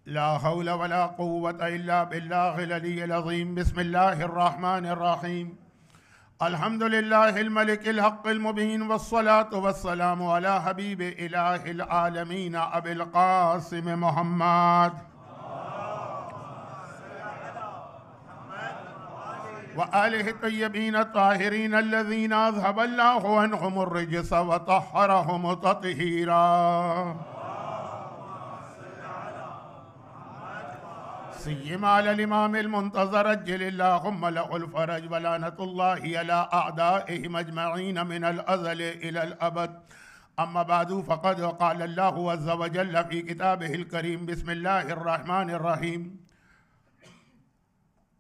ला हौला वला कुव्वता इल्ला बिल्लाहिल अलिय्यिल अज़ीम। बिस्मिल्लाहिर रहमानिर रहीम। अल्हम्दुलिल्लाहिल मलिकिल हक़्क़िल मुबीन वस्सलातु वस्सलामु अला हबीबि इलाहिल आलमीन अबिल क़ासिम मुहम्मद व आलिहि तय्यबीन ताहिरीन अल्लज़ीना अज़हबल्लाहु अन्हुमुर रिज्स व तह्हरहुम तत्हीरा। सय्यिमा अलल इमामिल मुंतज़र अज्जलिल्लाहुम्मा लहुल फ़रज व लानतुल्लाहि अला अअदाइहिम अजमईन मिनल अज़ल इलल अबद। अम्मा बादु फ़क़द क़ाल अल्लाहु अज़्ज़ व जल्ल फ़ी किताबिहिल करीम। बिस्मिल्लाहिर रहमानिर रहीम।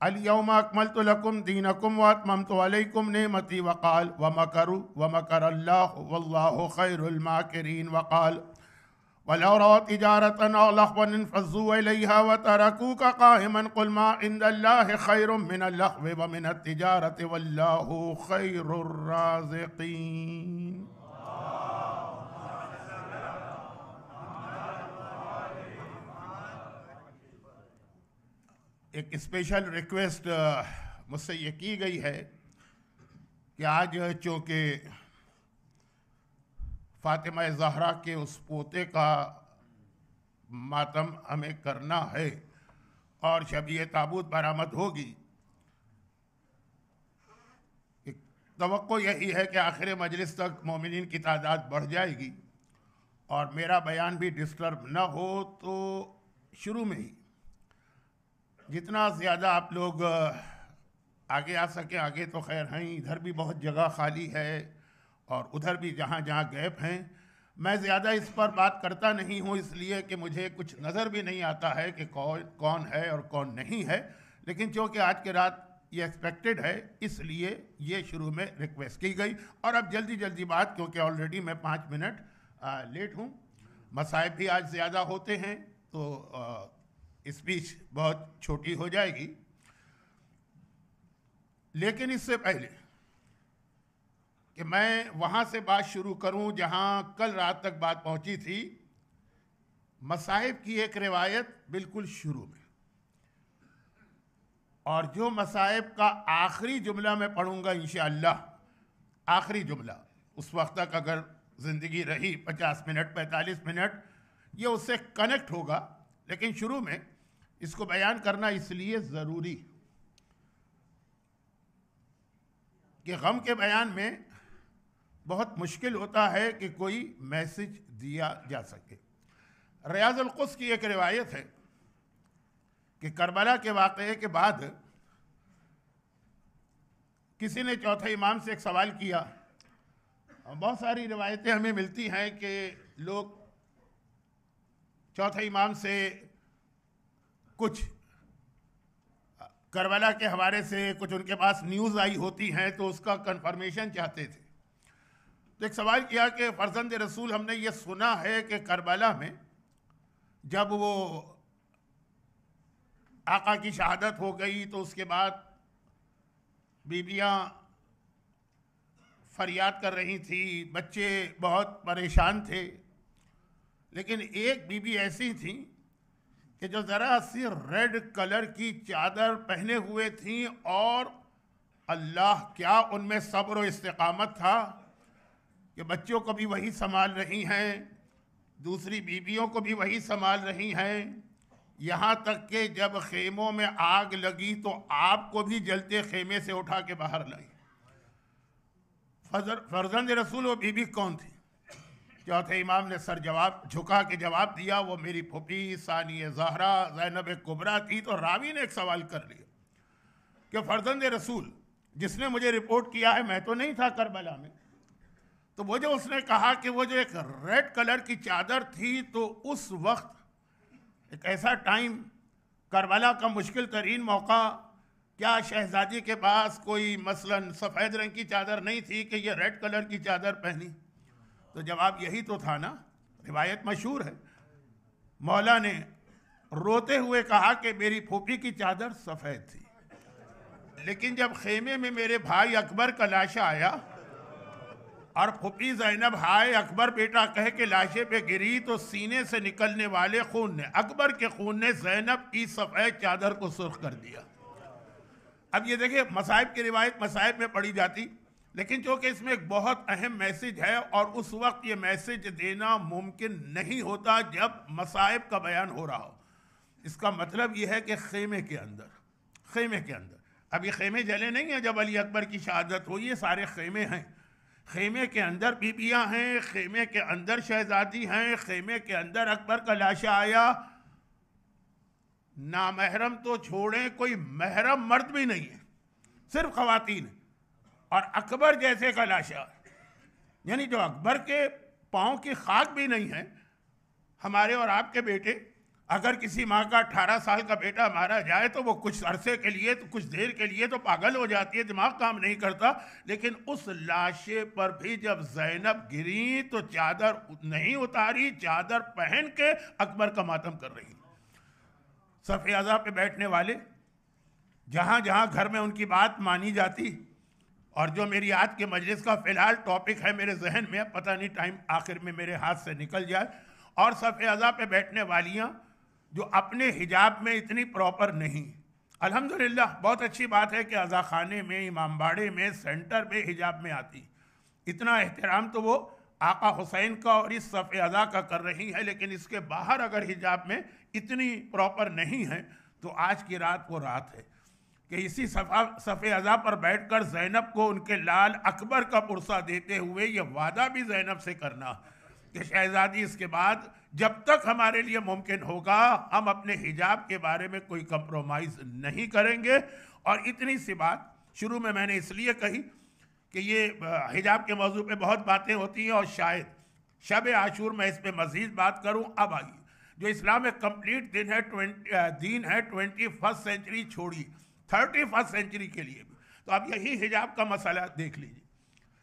अल यौमा अकमलतु लकुम दीनकुम व अतममतु अलैकुम निअमती व क़ाल व मकरू व मकरल्लाहु वल्लाहु खैरुल माकिरीन। व क़ाल वलौ रअौ तिजारतन औ लहवन इंफ़ज़्ज़ू इलैहा व तरकूका क़ाइमन क़ुल मा इंदल्लाहि खैरुम मिनल लहवी व मिनत तिजारति वल्लाहु खैरुर राज़िक़ीन। एक स्पेशल रिक्वेस्ट मुझसे ये की गई है कि आज चूँकि फ़ातिमा ज़हरा के उस पोते का मातम हमें करना है और जब ये ताबूत बरामद होगी, तवक्को यही है कि आखिर मजलिस तक मोमिनीन की तादाद बढ़ जाएगी और मेरा बयान भी डिस्टर्ब न हो। तो शुरू में ही जितना ज़्यादा आप लोग आगे आ सकें, आगे तो खैर हैं, इधर भी बहुत जगह खाली है और उधर भी जहाँ जहाँ गैप हैं। मैं ज़्यादा इस पर बात करता नहीं हूँ इसलिए कि मुझे कुछ नज़र भी नहीं आता है कि कौन है और कौन नहीं है, लेकिन चूँकि आज की रात ये एक्सपेक्टेड है इसलिए ये शुरू में रिक्वेस्ट की गई। और अब जल्दी जल्दी बात, क्योंकि ऑलरेडी मैं 5 मिनट लेट हूँ। मसाइब भी आज ज़्यादा होते हैं तो स्पीच बहुत छोटी हो जाएगी। लेकिन इससे पहले कि मैं वहाँ से बात शुरू करूँ जहाँ कल रात तक बात पहुँची थी, मसाइब की एक रिवायत बिल्कुल शुरू में, और जो मसाइब का आखिरी जुमला मैं पढ़ूँगा इंशाअल्लाह, आखिरी जुमला उस वक्त तक अगर ज़िंदगी रही 50 मिनट 45 मिनट, ये उससे कनेक्ट होगा। लेकिन शुरू में इसको बयान करना इसलिए ज़रूरी कि गम के बयान में बहुत मुश्किल होता है कि कोई मैसेज दिया जा सके। रियाज़ुल क़ुद्स की एक रिवायत है कि करबला के वाक़ये के बाद किसी ने चौथे इमाम से एक सवाल किया। बहुत सारी रिवायतें हमें मिलती हैं कि लोग चौथे इमाम से कुछ करबला के हवाले से कुछ उनके पास न्यूज़ आई होती हैं तो उसका कंफर्मेशन चाहते थे। तो एक सवाल किया कि फर्जंद रसूल, हमने ये सुना है कि करबला में जब वो आका की शहादत हो गई तो उसके बाद बीबियाँ फरियाद कर रही थी, बच्चे बहुत परेशान थे, लेकिन एक बीबी ऐसी थी कि जो ज़रा सी रेड कलर की चादर पहने हुए थी और अल्लाह क्या उनमें सब्र और इस्तिकामत था कि बच्चों को भी वही संभाल रही हैं, दूसरी बीबियों को भी वही संभाल रही हैं, यहाँ तक कि जब खेमों में आग लगी तो आपको भी जलते खेमे से उठा के बाहर लाई। फर्जंद रसूल वो बीबी कौन थी? चौथे इमाम ने सर झुका के जवाब दिया, वो मेरी फूफी सानिया ज़हरा ज़ैनब कुबरा थी। तो रावी ने एक सवाल कर लिया कि फर्जंद रसूल, जिसने मुझे रिपोर्ट किया है, मैं तो नहीं था करबला में, तो वो जो उसने कहा कि वो जो एक रेड कलर की चादर थी, तो उस वक्त एक ऐसा टाइम, करबला का मुश्किल तरीन मौका, क्या शहजादी के पास कोई मसलन सफ़ेद रंग की चादर नहीं थी कि ये रेड कलर की चादर पहनी? तो जवाब यही तो था ना, रिवायत मशहूर है। मौला ने रोते हुए कहा कि मेरी फूफी की चादर सफ़ेद थी, लेकिन जब खेमे में मेरे भाई अकबर का लाशा आया और फुफी ज़ैनब हाय अकबर बेटा कह के लाशे पे गिरी तो सीने से निकलने वाले खून ने, अकबर के खून ने ज़ैनब की सफ़ेद चादर को सुर्ख कर दिया। अब ये देखिए, मसाइब की रिवायत मसाइब में पढ़ी जाती, लेकिन चूंकि इसमें एक बहुत अहम मैसेज है और उस वक्त ये मैसेज देना मुमकिन नहीं होता जब मसाइब का बयान हो रहा हो। इसका मतलब ये है कि खेमे के अंदर अब ये खेमे जले नहीं हैं जब अली अकबर की शहादत हुई, ये सारे खेमे हैं। खेमे के अंदर बीबियाँ हैं, खेमे के अंदर शहजादी हैं, खेमे के अंदर अकबर का लाशा आया। नामहरम तो छोड़ें, कोई महरम मर्द भी नहीं है, सिर्फ खवातीन। और अकबर जैसे का लाशा, यानी जो अकबर के पाँव की खाक भी नहीं है। हमारे और आपके बेटे, अगर किसी माँ का 18 साल का बेटा मारा जाए तो वो कुछ अरसे के लिए, तो कुछ देर के लिए तो पागल हो जाती है, दिमाग काम नहीं करता। लेकिन उस लाशे पर भी जब ज़ैनब गिरी तो चादर नहीं उतारी, चादर पहन के अकबर का मातम कर रही। सफ़े अज़ा पे बैठने वाले, जहाँ जहाँ घर में उनकी बात मानी जाती, और जो मेरी आज के मजलिस का फ़िलहाल टॉपिक है मेरे जहन में, पता नहीं टाइम आखिर में मेरे हाथ से निकल जाए, और सफ़े अज़ा पे बैठने वालियाँ जो अपने हिजाब में इतनी प्रॉपर नहीं। अल्हम्दुलिल्लाह बहुत अच्छी बात है कि अज़ा खाने में, इमामबाड़े में, सेंटर में हिजाब में आती। इतना एहतराम तो वो आका हुसैन का और इस सफ़े अज़ा का कर रही है, लेकिन इसके बाहर अगर हिजाब में इतनी प्रॉपर नहीं है तो आज की रात वो रात है कि इसी सफ़े अज़ा पर बैठकर ज़ैनब को उनके लाल अकबर का पुरसा देते हुए ये वादा भी ज़ैनब से करना कि शहज़ादी, इसके बाद जब तक हमारे लिए मुमकिन होगा हम अपने हिजाब के बारे में कोई कंप्रोमाइज़ नहीं करेंगे। और इतनी सी बात शुरू में मैंने इसलिए कही कि ये हिजाब के मौजू पे बहुत बातें होती हैं और शायद शब आशूर में इस पे मज़ीद बात करूं। अब आइए, जो इस्लाम एक कंप्लीट दिन है, 21st सेंचुरी छोड़ी 31st सेंचुरी के लिए भी, तो अब यही हिजाब का मसला देख लीजिए।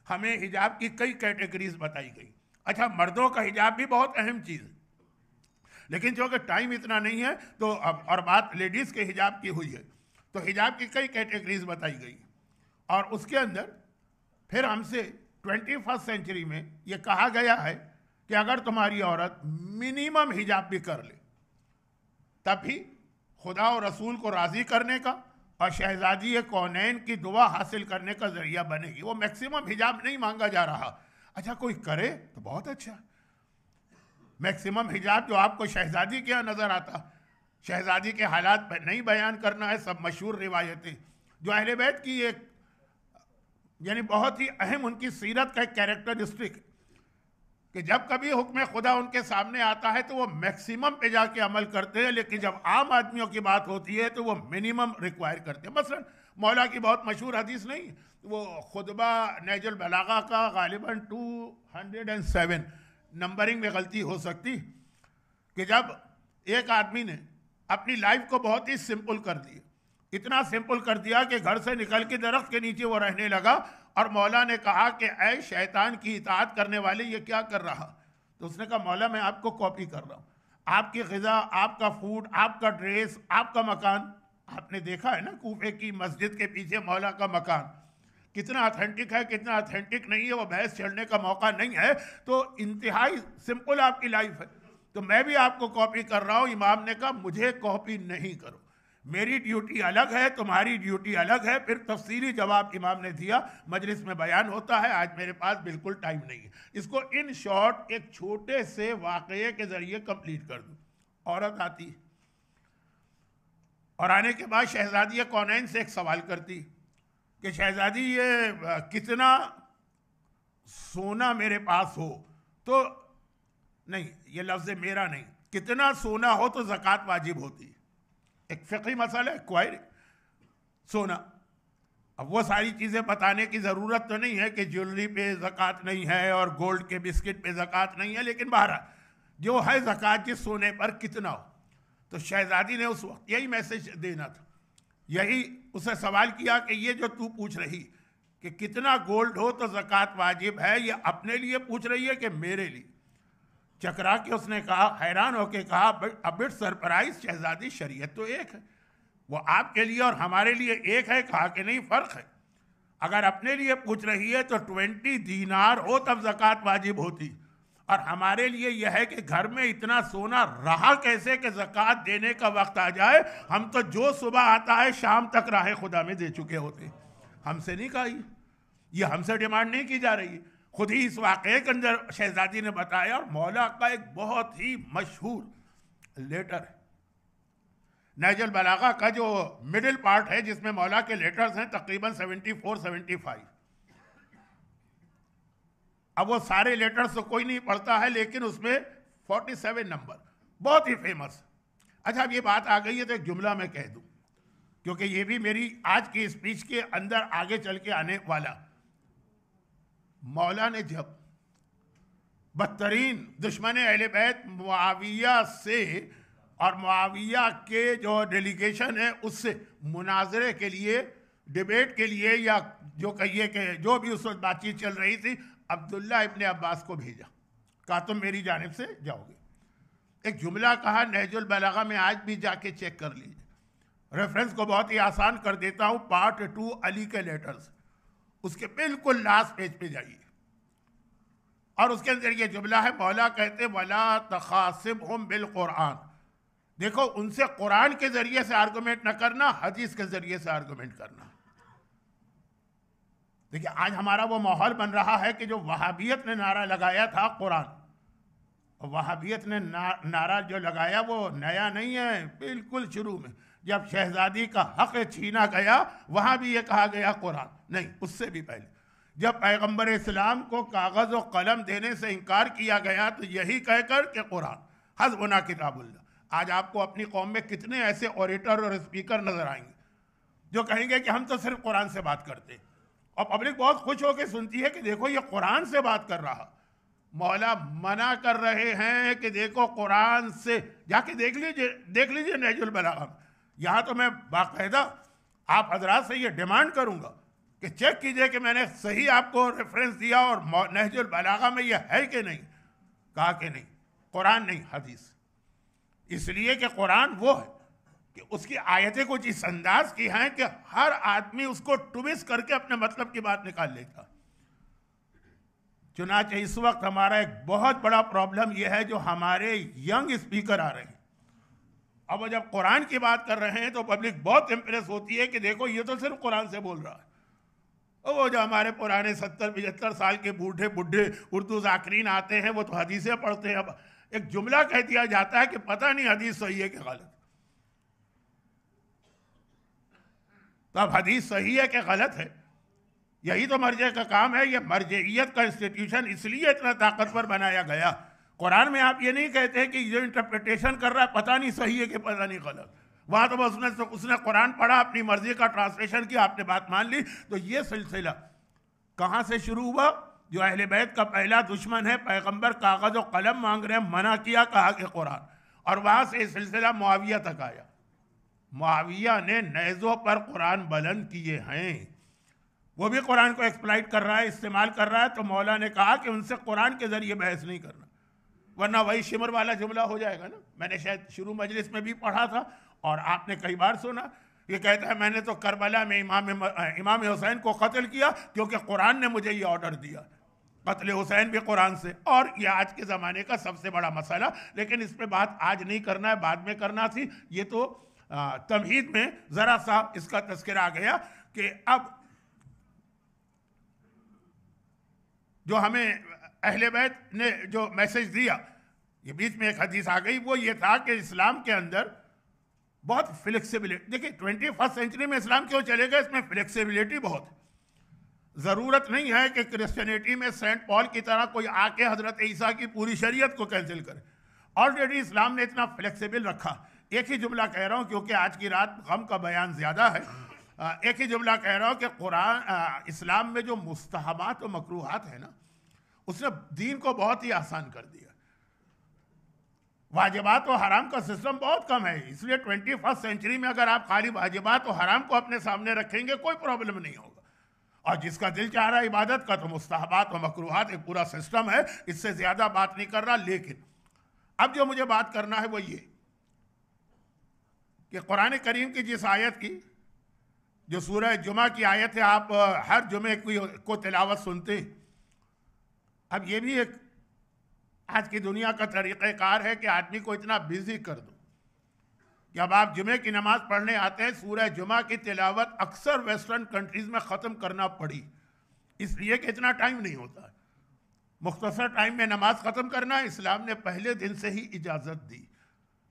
हमें हिजाब की कई कैटेगरीज बताई गई। अच्छा, मर्दों का हिजाब भी बहुत अहम चीज़ है, लेकिन चूँकि टाइम इतना नहीं है तो अब और बात लेडीज़ के हिजाब की हुई है, तो हिजाब की कई कैटेगरीज बताई गई और उसके अंदर फिर हमसे 21st सेंचुरी में ये कहा गया है कि अगर तुम्हारी औरत मिनिमम हिजाब भी कर ले तभी खुदा और रसूल को राज़ी करने का और शहजादी कौनैन की दुआ हासिल करने का जरिया बनेगी। वो मैक्सिमम हिजाब नहीं मांगा जा रहा। अच्छा, कोई करे तो बहुत अच्छा। मैक्सिमम हिजाब जो आपको शहजादी के यहाँ नज़र आता, शहजादी के हालात पर नहीं बयान करना है। सब मशहूर रिवायतें जो अहले बैत की एक यानी बहुत ही अहम उनकी सीरत का एक कैरेक्टरिस्टिक कि जब कभी हुक्म खुदा उनके सामने आता है तो वो मैक्सिमम पे जाके अमल करते हैं, लेकिन जब आम आदमियों की बात होती है तो वो मिनिमम रिक्वायर करते हैं। मसलन मौला की बहुत मशहूर हदीस नहीं, वो खुतबा नहजुल बलागा का गालिबन 207 नंबरिंग में गलती हो सकती कि जब एक आदमी ने अपनी लाइफ को बहुत ही सिंपल कर दिया, इतना सिंपल कर दिया कि घर से निकल के दरख्त के नीचे वो रहने लगा और मौला ने कहा कि ऐ शैतान की इताअत करने वाले ये क्या कर रहा। तो उसने कहा मौला मैं आपको कॉपी कर रहा हूँ, आपकी ग़िज़ा, आपका फूड, आपका ड्रेस, आपका मकान। आपने देखा है ना कूफे की मस्जिद के पीछे मौला का मकान कितना ऑथेंटिक है, कितना ऑथेंटिक नहीं है, वो बहस चढ़ने का मौका नहीं है। तो इंतहाई सिंपल आपकी लाइफ है, तो मैं भी आपको कॉपी कर रहा हूँ। इमाम ने कहा मुझे कॉपी नहीं करो, मेरी ड्यूटी अलग है, तुम्हारी ड्यूटी अलग है। फिर तफसीली जवाब इमाम ने दिया, मजलिस में बयान होता है, आज मेरे पास बिल्कुल टाइम नहीं है। इसको इन शॉर्ट एक छोटे से वाक़ये के ज़रिए कंप्लीट कर दूँ। औरत आती और आने के बाद शहजादी कौनैन से एक सवाल करती कि शहजादी ये कितना सोना मेरे पास हो तो, नहीं ये लफ्ज़ मेरा नहीं, कितना सोना हो तो ज़कात वाजिब होती। एक फ़िक़ही मसला है, क्वायरी सोना। अब वो सारी चीज़ें बताने की ज़रूरत तो नहीं है कि ज्वेलरी पे ज़कात नहीं है और गोल्ड के बिस्किट पे ज़कात नहीं है, लेकिन बहरहाल जो है ज़कात जिस सोने पर कितना हो। तो शहजादी ने उस वक्त यही मैसेज देना था, यही उसे सवाल किया कि ये जो तू पूछ रही कि कितना गोल्ड हो तो ज़कात वाजिब है, ये अपने लिए पूछ रही है कि मेरे लिए। चकरा के उसने कहा, हैरान होके कहा, अ बिट सरप्राइज शहजादी, शरीयत तो एक है, वो आपके लिए और हमारे लिए एक है। कहा कि नहीं फ़र्क है। अगर अपने लिए पूछ रही है तो 20 दीनार हो तब ज़कात वाजिब होती, और हमारे लिए यह है कि घर में इतना सोना रहा कैसे कि ज़कात देने का वक्त आ जाए। हम तो जो सुबह आता है शाम तक राह खुदा में दे चुके होते। हमसे नहीं कहा, ये हमसे डिमांड नहीं की जा रही, खुद ही इस वाक़े के अंदर शहजादी ने बताया। और मौला का एक बहुत ही मशहूर लेटर है, नहजुल बलागा का जो मिडिल पार्ट है जिसमें मौला के लेटर्स हैं तकरीबन 74-75। अब वो सारे लेटर्स तो कोई नहीं पढ़ता है, लेकिन उसमें 47 नंबर बहुत ही फेमस। अच्छा, अब ये बात आ गई है तो एक जुमला मैं कह दूं, क्योंकि ये भी मेरी आज की स्पीच के अंदर आगे चल के आने वाला। मौला ने जब बदतरीन दुश्मन अहले बैत मुआविया से और मुआविया के जो डेलीगेशन है उससे मुनाजरे के लिए, डिबेट के लिए, या जो कहिए कि जो भी उस वक्त बातचीत चल रही थी, अब्दुल्ला इब्ने अब्बास को भेजा, कहा तुम मेरी जानिब से जाओगे। एक जुमला कहा नहजुल बलागा में, आज भी जाके चेक कर लीजिए, रेफरेंस को बहुत ही आसान कर देता हूँ, पार्ट 2 अली के लेटर्स, उसके बिल्कुल लास्ट पेज पे जाइए और उसके अंदर ये जुमला है, मौला कहते वला तखासिबहुम बिल कुरान। देखो, उनसे कुरान के जरिए से आर्गुमेंट न करना, हदीस के जरिए से आर्गुमेंट करना। देखिए, आज हमारा वो माहौल बन रहा है कि जो वहाबियत ने नारा लगाया था कुरान, और वहाबियत ने नारा जो लगाया वो नया नहीं है, बिल्कुल शुरू में जब शहजादी का हक छीना गया वहां भी ये कहा गया कुरान नहीं, उससे भी पहले जब पैगंबर इस्लाम को कागज और कलम देने से इनकार किया गया तो यही कहकर कि कुरान हस्बुना किताबुल्लाह। आज आपको अपनी कौम में कितने ऐसे ऑरेटर और स्पीकर नजर आएंगे जो कहेंगे कि हम तो सिर्फ कुरान से बात करते हैं, और पब्लिक बहुत खुश होकर सुनती है कि देखो ये कुरान से बात कर रहा। मौला मना कर रहे हैं कि देखो कुरान से, जाके देख लीजिए नहजुल बलागा। यहाँ तो मैं बाकायदा आप हजरात से ये डिमांड करूंगा कि चेक कीजिए कि मैंने सही आपको रेफरेंस दिया और नहजुल बलागा में ये है कि नहीं। कहा कि नहीं, कुरान नहीं, हदीस। इसलिए कि कुरान वो है कि उसकी आयतें कुछ इस अंदाज की हैं कि हर आदमी उसको ट्विस्ट करके अपने मतलब की बात निकाल लेता। चुनांचे इस वक्त हमारा एक बहुत बड़ा प्रॉब्लम यह है, जो हमारे यंग स्पीकर आ रहे हैं, अब वो जब कुरान की बात कर रहे हैं तो पब्लिक बहुत इंप्रेस होती है कि देखो ये तो सिर्फ कुरान से बोल रहा है। और वो जो हमारे पुराने 70-75 साल के बूढ़े बुढ़े उर्दू ज़ाकिरीन आते हैं वो तो हदीसें पढ़ते हैं। अब एक जुमला कह दिया जाता है कि पता नहीं हदीस सही है कि गलत। तो अब हदीस सही है कि गलत है, यही तो मर्जे का काम है। ये मर्जियत का इंस्टीट्यूशन इसलिए इतना ताकतवर बनाया गया। कुरान में आप ये नहीं कहते हैं कि जो इंटरप्रिटेशन कर रहा है पता नहीं सही है कि पता नहीं गलत। वहां तो बस उसने कुरान पढ़ा, अपनी मर्जी का ट्रांसलेशन किया, आपने बात मान ली। तो ये सिलसिला कहां से शुरू हुआ? जो अहले बैत का पहला दुश्मन है पैगंबर, कागज और कलम मांग रहे हैं, मना किया, कहा कि कुरान, और वहां से सिलसिला मुआविया तक आया। मुआविया ने नेज़ों पर कुरान बुलंद किए हैं, वो भी कुरान को एक्सप्लॉइट कर रहा है, इस्तेमाल कर रहा है। तो मौला ने कहा कि उनसे कुरान के जरिए बहस नहीं करना, वरना वही शिमर वाला जुमला हो जाएगा ना। मैंने शायद शुरू मजलिस में भी पढ़ा था और आपने कई बार सुना। ये कहता है मैंने तो करबला में इमाम हुसैन को कत्ल किया क्योंकि कुरान ने मुझे ये ऑर्डर दिया। कत्ल हुसैन भी कुरान से, और ये आज के ज़माने का सबसे बड़ा मसला। लेकिन इस पर बात आज नहीं करना है, बाद में करना थी। ये तो तमहीद में ज़रा सा इसका तज़किरा आ गया कि अब जो हमें अहले बैत ने जो मैसेज दिया, ये बीच में एक हदीस आ गई, वो ये था कि इस्लाम के अंदर बहुत फ्लेक्सिबिलिटी। देखिए 21st सेंचुरी में इस्लाम क्यों चलेगा, इसमें फ्लेक्सिबिलिटी बहुत है। ज़रूरत नहीं है कि क्रिश्चियनिटी में सेंट पॉल की तरह कोई आके हज़रत ईसा की पूरी शरीयत को कैंसिल करे। ऑलरेडी इस्लाम ने इतना फ्लेक्सिबल रखा। एक ही जुमला कह रहा हूँ क्योंकि आज की रात गम का बयान ज़्यादा है। एक ही जुमला कह रहा हूँ कि कुरान इस्लाम में जो मुस्तहबात और मकरूहात है ना, उसने दीन को बहुत ही आसान कर दिया। वाजिबात और हराम का सिस्टम बहुत कम है, इसलिए 21st सेंचुरी में अगर आप खाली वाजिबात और हराम को अपने सामने रखेंगे कोई प्रॉब्लम नहीं होगा। और जिसका दिल चाह रहा है इबादत का, तो मुस्तहबात और मकरूहात एक पूरा सिस्टम है। इससे ज्यादा बात नहीं कर रहा। लेकिन अब जो मुझे बात करना है वो ये कि कुरान करीम की जिस आयत की जो सूरह जुमा की आयत है, आप हर जुमे को तिलावत सुनते हैं। अब ये भी एक आज की दुनिया का तरीक़ाकार है कि आदमी को इतना बिजी कर दो कि अब आप जुमे की नमाज पढ़ने आते हैं, सूरह जुमा की तिलावत अक्सर वेस्टर्न कंट्रीज में ख़त्म करना पड़ी, इसलिए कि इतना टाइम नहीं होता। मुख्तसर टाइम में नमाज ख़त्म करना इस्लाम ने पहले दिन से ही इजाज़त दी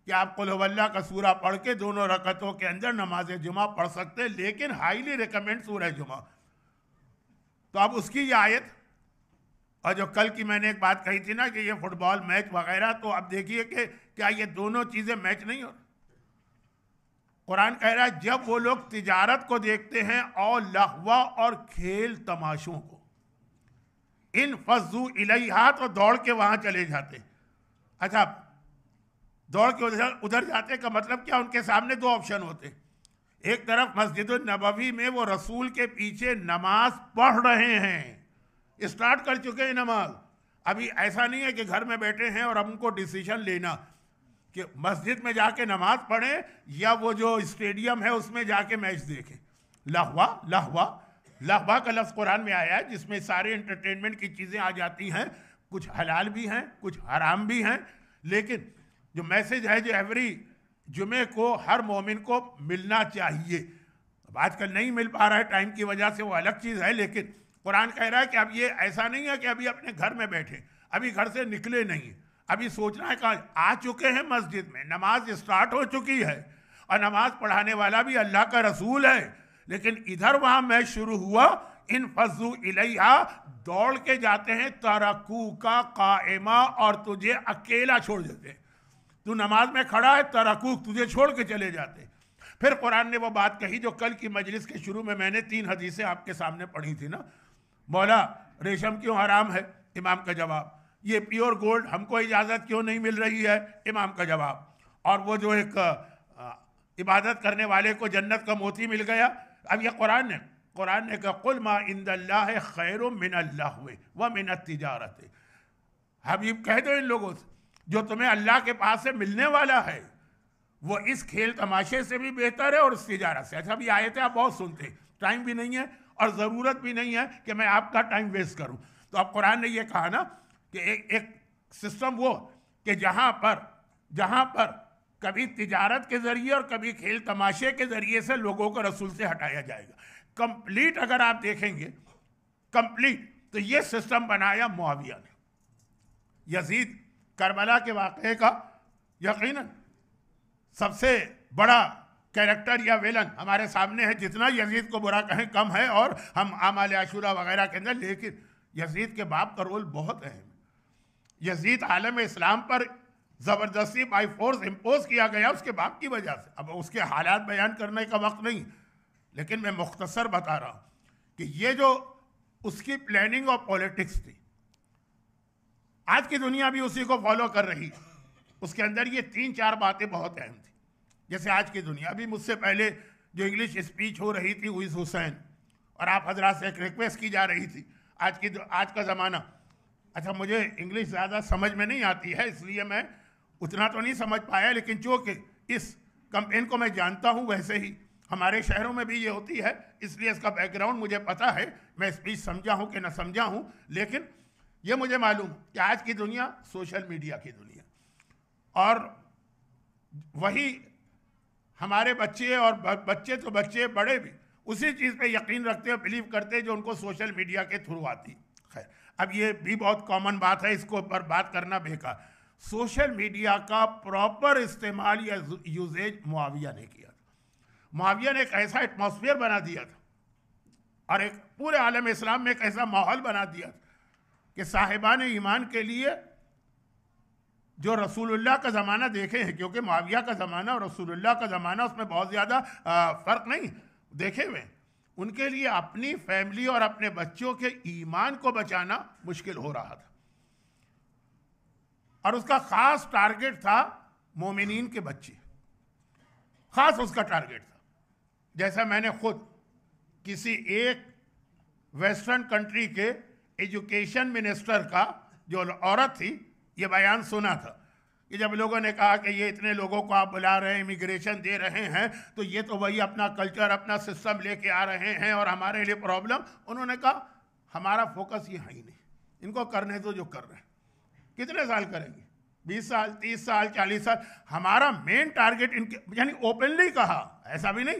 कि आप कुल हुवल्लाह का सूरा पढ़ के दोनों रकतों के अंदर नमाज जुमा पढ़ सकते हैं, लेकिन हाईली रिकमेंड सूरह जुमा। तो अब उसकी ये आयत, और जो कल की मैंने एक बात कही थी ना कि ये फुटबॉल मैच वगैरह, तो अब देखिए कि क्या ये दोनों चीज़ें मैच नहीं हो। कुरान कह रहा है जब वो लोग तिजारत को देखते हैं और लहवा और खेल तमाशों को, इन फजू इलैहा, तो दौड़ के वहां चले जाते। अच्छा, दौड़ के उधर जाते का मतलब क्या? उनके सामने दो ऑप्शन होते। एक तरफ मस्जिद नबवी में वो रसूल के पीछे नमाज पढ़ रहे हैं, स्टार्ट कर चुके हैं नमाज। अभी ऐसा नहीं है कि घर में बैठे हैं और हमको डिसीजन लेना कि मस्जिद में जाके नमाज पढ़ें या वो जो स्टेडियम है उसमें जाके मैच देखें। लहवा लहवा लहवा का लफ्ज़ कुरान में आया है, जिसमें सारे एंटरटेनमेंट की चीज़ें आ जाती हैं, कुछ हलाल भी हैं कुछ हराम भी हैं। लेकिन जो मैसेज है जो एवरी जुमे को हर मोमिन को मिलना चाहिए, अब आजकल नहीं मिल पा रहा है टाइम की वजह से, वो अलग चीज़ है। लेकिन कुरान कह रहा है कि अब ये ऐसा नहीं है कि अभी अपने घर में बैठे, अभी घर से निकले नहीं, अभी सोचना है कहाँ आ चुके हैं, मस्जिद में नमाज स्टार्ट हो चुकी है और नमाज पढ़ाने वाला भी अल्लाह का रसूल है, लेकिन इधर वहां मैच शुरू हुआ। इन फजू इलैहा, दौड़ के जाते हैं, तरकू का कायमा, और तुझे अकेला छोड़ देते हैं। तू नमाज में खड़ा है, तरकू, तुझे छोड़ के चले जाते। फिर कुरान ने वो बात कही जो कल की मजलिस के शुरू में मैंने 3 हदीसें आपके सामने पढ़ी थी ना। मौला रेशम क्यों हराम है? इमाम का जवाब। ये प्योर गोल्ड हमको इजाज़त क्यों नहीं मिल रही है? इमाम का जवाब। और वो जो एक इबादत करने वाले को जन्नत का मोती मिल गया। अब ये कुरान ने कहा कुल मा इंदल्लाह खैरुम मिनल्लाह व मिनत तिजारत। हबीब कह दो इन लोगों से जो तुम्हें अल्लाह के पास से मिलने वाला है वो इस खेल तमाशे से भी बेहतर है और इस तिजारत से। अच्छा, भी आयतें आप बहुत सुनते, टाइम भी नहीं है और ज़रूरत भी नहीं है कि मैं आपका टाइम वेस्ट करूं। तो अब कुरान ने ये कहा ना कि एक सिस्टम वो कि जहां पर कभी तिजारत के जरिए और कभी खेल तमाशे के जरिए से लोगों को रसूल से हटाया जाएगा। कंप्लीट अगर आप देखेंगे कंप्लीट, तो ये सिस्टम बनाया मुआविया ने। यजीद करबला के वाक़े का यकीनन सबसे बड़ा कैरेक्टर या विलन हमारे सामने है। जितना यजीद को बुरा कहें कम है, और हम आमाल आशूरा वगैरह के अंदर, लेकिन यजीद के बाप का रोल बहुत अहम है। यजीद आलम इस्लाम पर ज़बरदस्ती बाई फोर्स इम्पोज किया गया उसके बाप की वजह से। अब उसके हालात बयान करने का वक्त नहीं, लेकिन मैं मुख्तसर बता रहा हूँ कि ये जो उसकी प्लानिंग और पॉलिटिक्स थी, आज की दुनिया भी उसी को फॉलो कर रही है। उसके अंदर ये 3-4 बातें बहुत अहम थी। जैसे आज की दुनिया, अभी मुझसे पहले जो इंग्लिश स्पीच हो रही थी उइस हुसैन, और आप हजरात से एक रिक्वेस्ट की जा रही थी, आज का ज़माना, अच्छा मुझे इंग्लिश ज़्यादा समझ में नहीं आती है इसलिए मैं उतना तो नहीं समझ पाया, लेकिन चूँकि इस कैंपेन को मैं जानता हूँ, वैसे ही हमारे शहरों में भी ये होती है, इसलिए इसका बैकग्राउंड मुझे पता है। मैं स्पीच समझा हूँ कि न समझा हूँ, लेकिन ये मुझे मालूम कि आज की दुनिया सोशल मीडिया की दुनिया, और वही हमारे बच्चे, और बच्चे तो बच्चे बड़े भी उसी चीज़ पे यकीन रखते हैं, बिलीव करते हैं जो उनको सोशल मीडिया के थ्रू आती। खैर, अब ये भी बहुत कॉमन बात है, इसको पर बात करना बेकार। सोशल मीडिया का प्रॉपर इस्तेमाल या यूजेज मुआविया ने किया था। मुआविया ने एक ऐसा एटमॉस्फेयर बना दिया था और एक पूरे आलम इस्लाम में एक ऐसा माहौल बना दिया था कि साहिबान ईमान के लिए जो रसूलुल्लाह का ज़माना देखे हैं, क्योंकि मुआविया का ज़माना और रसूलुल्लाह का ज़माना उसमें बहुत ज़्यादा फ़र्क नहीं देखे हुए, उनके लिए अपनी फैमिली और अपने बच्चों के ईमान को बचाना मुश्किल हो रहा था। और उसका ख़ास टारगेट था मोमिनीन के बच्चे, ख़ास उसका टारगेट था। जैसा मैंने खुद किसी एक वेस्टर्न कंट्री के एजुकेशन मिनिस्टर का, जो औरत थी, ये बयान सुना था कि जब लोगों ने कहा कि ये इतने लोगों को आप बुला रहे हैं, इमिग्रेशन दे रहे हैं, तो ये तो वही अपना कल्चर, अपना सिस्टम लेके आ रहे हैं और हमारे लिए प्रॉब्लम। उन्होंने कहा हमारा फोकस ये है ही नहीं, इनको करने दो जो कर रहे हैं। कितने साल करेंगे? 20 साल, 30 साल, 40 साल। हमारा मेन टारगेट इनके, यानी ओपनली कहा, ऐसा भी नहीं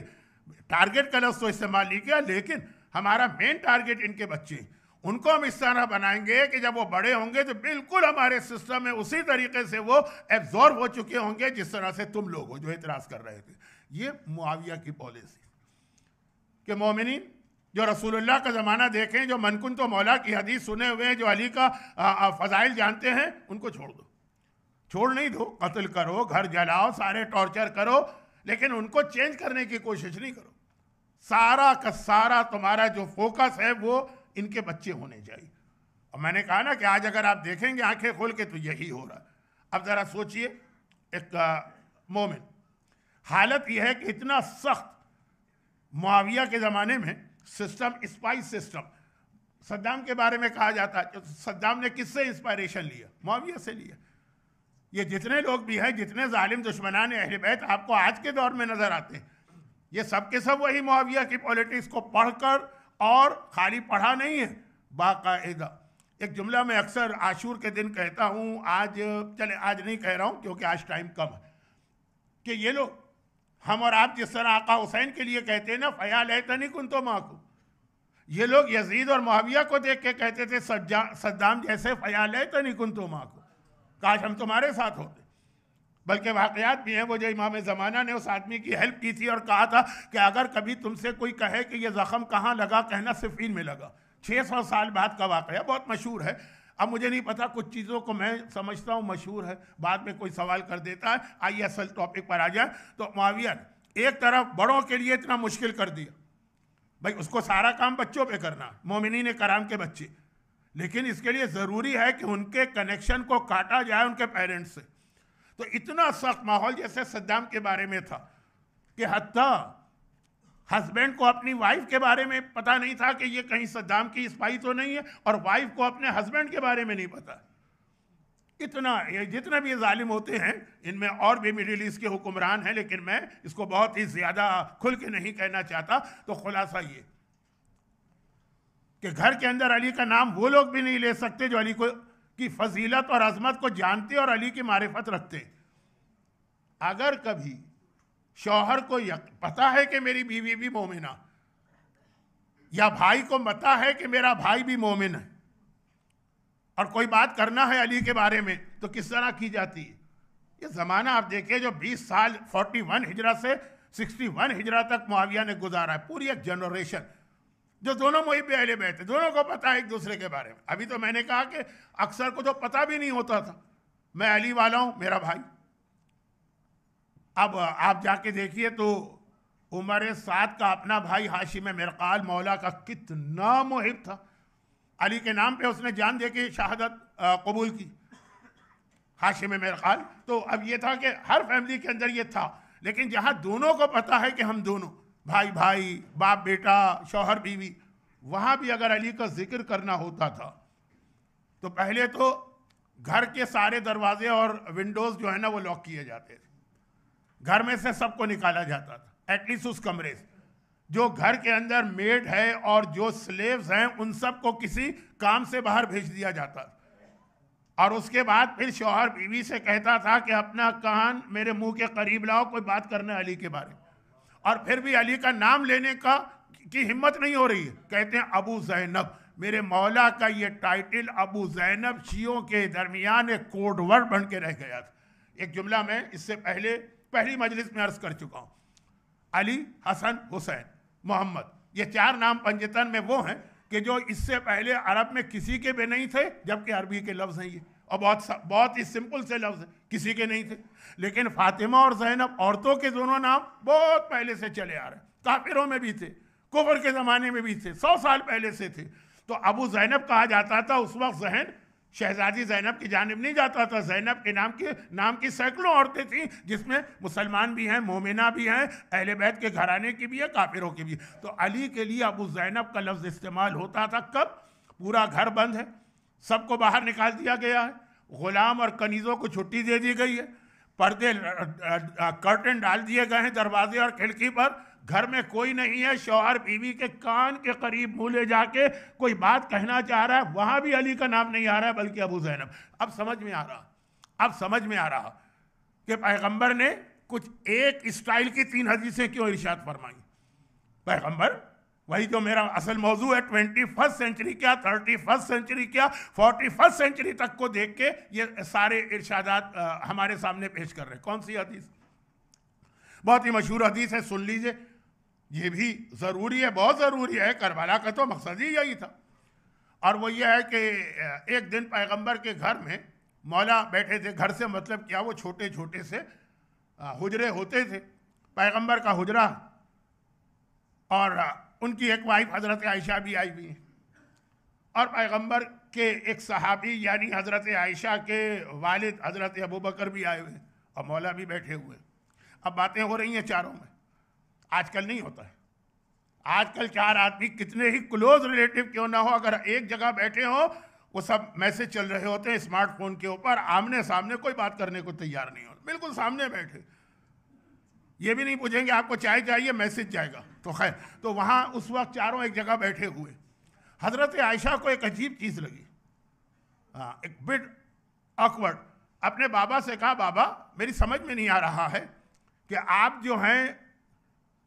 टारगेट का लफ्ज़ तो इस्तेमाल नहीं किया, लेकिन हमारा मेन टारगेट इनके बच्चे, उनको हम इस तरह बनाएंगे कि जब वो बड़े होंगे तो बिल्कुल हमारे सिस्टम में उसी तरीके से वो एब्जॉर्ब हो चुके होंगे जिस तरह से तुम लोग हो जो इतराज़ कर रहे थे। ये मुआविया की पॉलिसी कि मोमिनीन जो रसूलुल्लाह का ज़माना देखें, जो मनकुन तो मौला की हदीस सुने हुए हैं, जो अली का फ़ज़ाइल जानते हैं, उनको छोड़ दो। छोड़ नहीं दो, कत्ल करो, घर जलाओ, सारे टॉर्चर करो, लेकिन उनको चेंज करने की कोशिश नहीं करो। सारा का सारा तुम्हारा जो फोकस है वो इनके बच्चे होने चाहिए। और मैंने कहा ना कि आज अगर आप देखेंगे आंखें खोल के तो यही हो रहा है। अब ज़रा सोचिए, एक मोमिन, हालत यह है कि इतना सख्त मुआविया के ज़माने में सिस्टम, स्पाइस सिस्टम, सद्दाम के बारे में कहा जाता है, सद्दाम ने किससे इंस्पायरेशन लिया? मुआविया से लिया। ये जितने लोग भी हैं, जितने जालिम दुश्मनान अहले बैत आपको आज के दौर में नजर आते हैं, ये सब के सब वही मुआविया की पॉलिटिक्स को पढ़कर, और खाली पढ़ा नहीं है, बाकायदा। एक जुमला मैं अक्सर आशूर के दिन कहता हूँ, आज आज नहीं कह रहा हूँ क्योंकि आज टाइम कम है, कि ये लोग हम और आप जिस तरह आका हुसैन के लिए कहते हैं ना, फया लैतनी कुन्तो माकू, ये लोग यजीद और मुआविया को देख के कहते थे सद्दाम जैसे, फया लैतनी कुन्तो माकू, काश हम तुम्हारे साथ होते। बल्कि वाक़यात भी हैं, वो जो इमाम ज़माना ने उस आदमी की हेल्प की थी और कहा था कि अगर कभी तुमसे कोई कहे कि ये ज़ख़म कहाँ लगा, कहना सिफ़ीन में लगा। 600 साल बाद का वाक़या, बहुत मशहूर है। अब मुझे नहीं पता, कुछ चीज़ों को मैं समझता हूँ मशहूर है, बाद में कोई सवाल कर देता है। आइए असल टॉपिक पर आ जाए। तो मुआविया ने एक तरफ बड़ों के लिए इतना मुश्किल कर दिया, भाई उसको सारा काम बच्चों पे करना, मोमिनीन कराम के बच्चे, लेकिन इसके लिए ज़रूरी है कि उनके कनेक्शन को काटा जाए उनके पेरेंट्स से। तो इतना सख्त माहौल जैसे सद्दाम के बारे में था कि हत्ता हस्बैंड को अपनी वाइफ के बारे में पता नहीं था कि ये कहीं सद्दाम की स्पाई तो नहीं है, और वाइफ को अपने हस्बैंड के बारे में नहीं पता। इतना, ये जितने भी जालिम होते हैं, इनमें और भी मिडिल ईस्ट के हुक्मरान हैं, लेकिन मैं इसको बहुत ही ज़्यादा खुल के नहीं कहना चाहता। तो खुलासा ये कि घर के अंदर अली का नाम वो लोग भी नहीं ले सकते जो अली को की फजीलत और अजमत को जानते और अली की मारिफत रखते। अगर कभी शौहर को पता है कि मेरी बीवी भी मोमिना, या भाई को पता है कि मेरा भाई भी मोमिन है, और कोई बात करना है अली के बारे में, तो किस तरह की जाती है? ये ज़माना आप देखिए, जो 20 साल 41 हिजरा से 61 हिजरा तक मुआविया ने गुजारा है, पूरी एक जनरेशन जो दोनों मुहिब अहले बैत थे, दोनों को पता है एक दूसरे के बारे में। अभी तो मैंने कहा कि अक्सर को तो पता भी नहीं होता था मैं अली वाला हूं, मेरा भाई। अब आप जाके देखिए तो उमर साद का अपना भाई हाशिम मिरकाल मौला का कितना मुहिब था, अली के नाम पे उसने जान दे के शहादत कबूल की, हाशिम मिरकाल। तो अब ये था कि हर फैमिली के अंदर ये था, लेकिन जहां दोनों को पता है कि हम दोनों भाई भाई, बाप बेटा, शौहर बीवी, वहाँ भी अगर अली का जिक्र करना होता था तो पहले तो घर के सारे दरवाजे और विंडोज़ जो है ना वो लॉक किए जाते थे, घर में से सबको निकाला जाता था, एटलीस्ट उस कमरे से। जो घर के अंदर मेड है और जो स्लेव्स हैं उन सबको किसी काम से बाहर भेज दिया जाता था, और उसके बाद फिर शौहर बीवी से कहता था कि अपना कान मेरे मुंह के करीब लाओ, कोई बात करना है अली के बारे में। और फिर भी अली का नाम लेने की हिम्मत नहीं हो रही है, कहते हैं अबू ज़ैनब। मेरे मौला का ये टाइटल अबू ज़ैनब शियों के दरमियान एक कोड वर्ड बन के रह गया था। एक जुमला मैं इससे पहले पहली मजलिस में अर्ज कर चुका हूँ, अली, हसन, हुसैन, मोहम्मद, ये 4 नाम पंजतन में वो हैं कि जो इससे पहले अरब में किसी के भी नहीं थे, जबकि अरबी के लफ्ज़ हैं ये, और बहुत ही सिंपल से लफ्ज़ है, किसी के नहीं थे। लेकिन फातिमा और ज़ैनब औरतों के दोनों नाम बहुत पहले से चले आ रहे हैं, काफिरों में भी थे, कुफर के ज़माने में भी थे, 100 साल पहले से थे। तो अबू ज़ैनब कहा जाता था, उस वक्त जहन शहजादी ज़ैनब की जानिब नहीं जाता था। ज़ैनब के नाम की सैकड़ों औरतें थीं, जिसमें मुसलमान भी हैं, मोमिना भी हैं, अहले बैत के घराने की भी है, काफिरों की भी। तो अली के लिए अबू ज़ैनब का लफ्ज़ इस्तेमाल होता था कब? पूरा घर बंद है, सबको बाहर निकाल दिया गया है, गुलाम और कनीज़ों को छुट्टी दे दी गई है, पर्दे कर्टन डाल दिए गए हैं दरवाजे और खिड़की पर, घर में कोई नहीं है, शौहर बीवी के कान के करीब मुंह ले जाके कोई बात कहना चाह रहा है, वहां भी अली का नाम नहीं आ रहा है बल्कि अबू ज़ैनब। अब समझ में आ रहा कि पैगंबर ने कुछ एक स्टाइल की 3 हदीसें क्यों इरशाद फरमाई। पैगंबर, वही जो मेरा असल मौजू है, 21वीं सेंचुरी क्या, 31वीं सेंचुरी क्या, 41वीं सेंचुरी तक को देख के ये सारे इरशादात हमारे सामने पेश कर रहे हैं। कौन सी हदीस? बहुत ही मशहूर हदीस है, सुन लीजिए, ये भी ज़रूरी है, बहुत ज़रूरी है, करबला का तो मकसद ही यही था। और वो ये है कि एक दिन पैगंबर के घर में मौला बैठे थे, घर से मतलब क्या, वो छोटे छोटे से हुजरे होते थे, पैगंबर का हुजरा, और उनकी एक वाइफ हज़रत आयशा भी आई हुई है, और पैगंबर के एक सहाबी यानी हज़रत आयशा के वालिद हज़रत अबू बकर भी आए हुए हैं, और मौला भी बैठे हुए। अब बातें हो रही हैं चारों में, आजकल नहीं होता है। आजकल 4 आदमी कितने ही क्लोज रिलेटिव क्यों ना हो, अगर एक जगह बैठे हो, वो सब मैसेज चल रहे होते हैं स्मार्टफोन के ऊपर, आमने सामने कोई बात करने को तैयार नहीं हो, बिल्कुल सामने बैठे, ये भी नहीं पूछेंगे आपको चाय चाहिए, मैसेज जाएगा। तो खैर, तो वहाँ उस वक्त चारों एक जगह बैठे हुए, हज़रत आयशा को एक अजीब चीज़ लगी, एक बिट ऑकवर्ड। अपने बाबा से कहा, बाबा मेरी समझ में नहीं आ रहा है कि आप जो हैं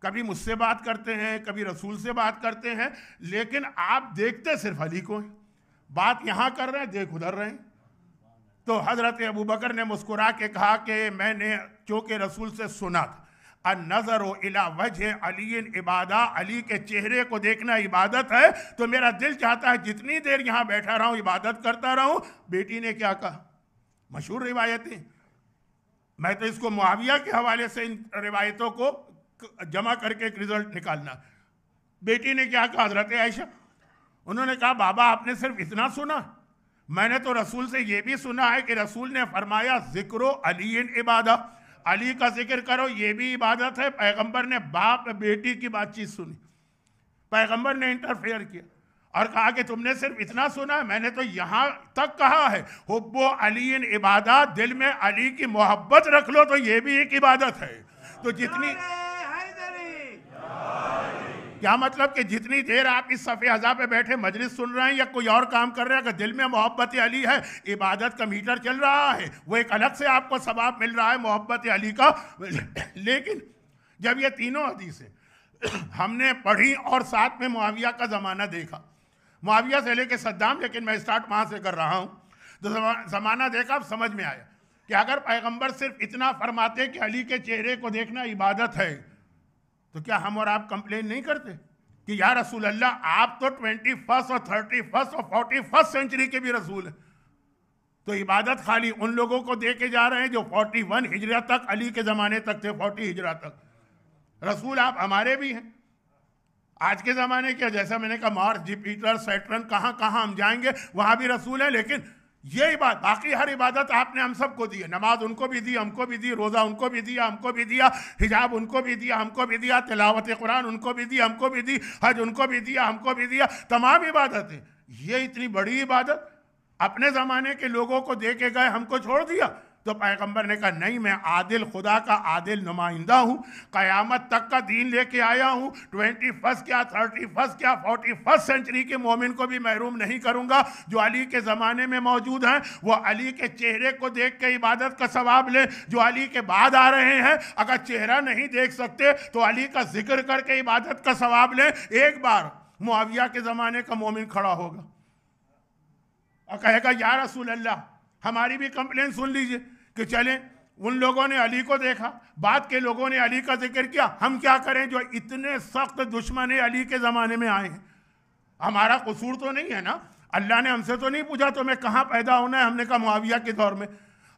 कभी मुझसे बात करते हैं, कभी रसूल से बात करते हैं, लेकिन आप देखते सिर्फ अली को हैं, बात यहाँ कर रहे हैं, देख उधर रहे हैं। तो हज़रत अबू बकर ने मुस्कुरा के कहा कि मैंने चूँकि रसूल से सुना था, नज़र इला वजह अली इबादा, अली के चेहरे को देखना इबादत है, तो मेरा दिल चाहता है जितनी देर यहाँ बैठा रहूँ इबादत करता रहूँ। बेटी ने क्या कहा, मशहूर रिवायतें, मैं तो इसको मुआविया के हवाले से इन रिवायतों को जमा करके एक रिजल्ट निकालना। बेटी ने क्या कहा, हज़रत आयशा, उन्होंने कहा, बाबा आपने सिर्फ इतना सुना, मैंने तो रसूल से ये भी सुना है कि रसूल ने फरमाया ज़िक्रो अली इबादा, अली का जिक्र करो ये भी इबादत है। पैगंबर ने बाप बेटी की बातचीत सुनी, पैगंबर ने इंटरफेयर किया और कहा कि तुमने सिर्फ इतना सुना है, मैंने तो यहाँ तक कहा है हुब्बो अली इबादा, दिल में अली की मोहब्बत रख लो तो ये भी एक इबादत है। तो जितनी, क्या मतलब कि जितनी देर आप इस सफ़े हज़ा पे बैठे मजलिस सुन रहे हैं या कोई और काम कर रहे हैं, अगर दिल में मोहब्बत अली है, इबादत का मीटर चल रहा है, वो एक अलग से आपको सवाब मिल रहा है मोहब्बत अली का। लेकिन जब ये तीनों हदीसें हमने पढ़ी और साथ में मुआविया का ज़माना देखा, मुआविया से लेके सद्दाम, लेकिन मैं स्टार्ट वहाँ से कर रहा हूँ, तो ज़माना देखा, अब समझ में आया कि अगर पैगम्बर सिर्फ इतना फरमाते कि अली के चेहरे को देखना इबादत है, तो क्या हम और आप कंप्लेन नहीं करते कि या रसूल अल्लाह, आप तो 21वीं और 31वीं और 41वीं सेंचुरी के भी रसूल हैं, तो इबादत खाली उन लोगों को दे के जा रहे हैं जो 41 हिजरा तक, अली के ज़माने तक थे, 40 हिजरा तक। रसूल आप हमारे भी हैं, आज के ज़माने के, जैसा मैंने कहा मार्स, जुपिटर, सैटर्न, कहाँ कहाँ हम जाएंगे, वहाँ भी रसूल हैं। लेकिन ये बात, बाकी हर इबादत आपने हम सबको दी है, नमाज उनको भी दी, हमको भी दी, रोज़ा उनको भी दिया, हमको भी दिया, हिजाब उनको भी दिया, हमको भी दिया, तिलावत कुरान उनको भी दी, हमको भी दी, हज उनको भी दिया, हमको भी दिया, तमाम इबादतें। ये इतनी बड़ी इबादत अपने ज़माने के लोगों को दे के गए, हमको छोड़ दिया। तो पैगंबर ने कहा, नहीं, मैं आदिल खुदा का आदिल नुमाइंदा हूँ, क़यामत तक का दीन लेके आया हूँ, 21वीं क्या, 31वीं क्या, 41वीं सेंचुरी के मोमिन को भी महरूम नहीं करूँगा। जो अली के ज़माने में मौजूद हैं वो अली के चेहरे को देख के इबादत का सवाब लें, जो अली के बाद आ रहे हैं अगर चेहरा नहीं देख सकते तो अली का जिक्र करके इबादत का सवाब लें। एक बार मुआविया के ज़माने का मोमिन खड़ा होगा और कहेगा, या रसूल अल्लाह, हमारी भी कंप्लेन सुन लीजिए कि चलें, उन लोगों ने अली को देखा, बाद के लोगों ने अली का जिक्र किया, हम क्या करें जो इतने सख्त दुश्मन अली के ज़माने में आए हैं। हमारा कसूर तो नहीं है ना, अल्लाह ने हमसे तो नहीं पूछा तुम्हें कहाँ पैदा होना है, हमने कहा मुआविया के दौर में,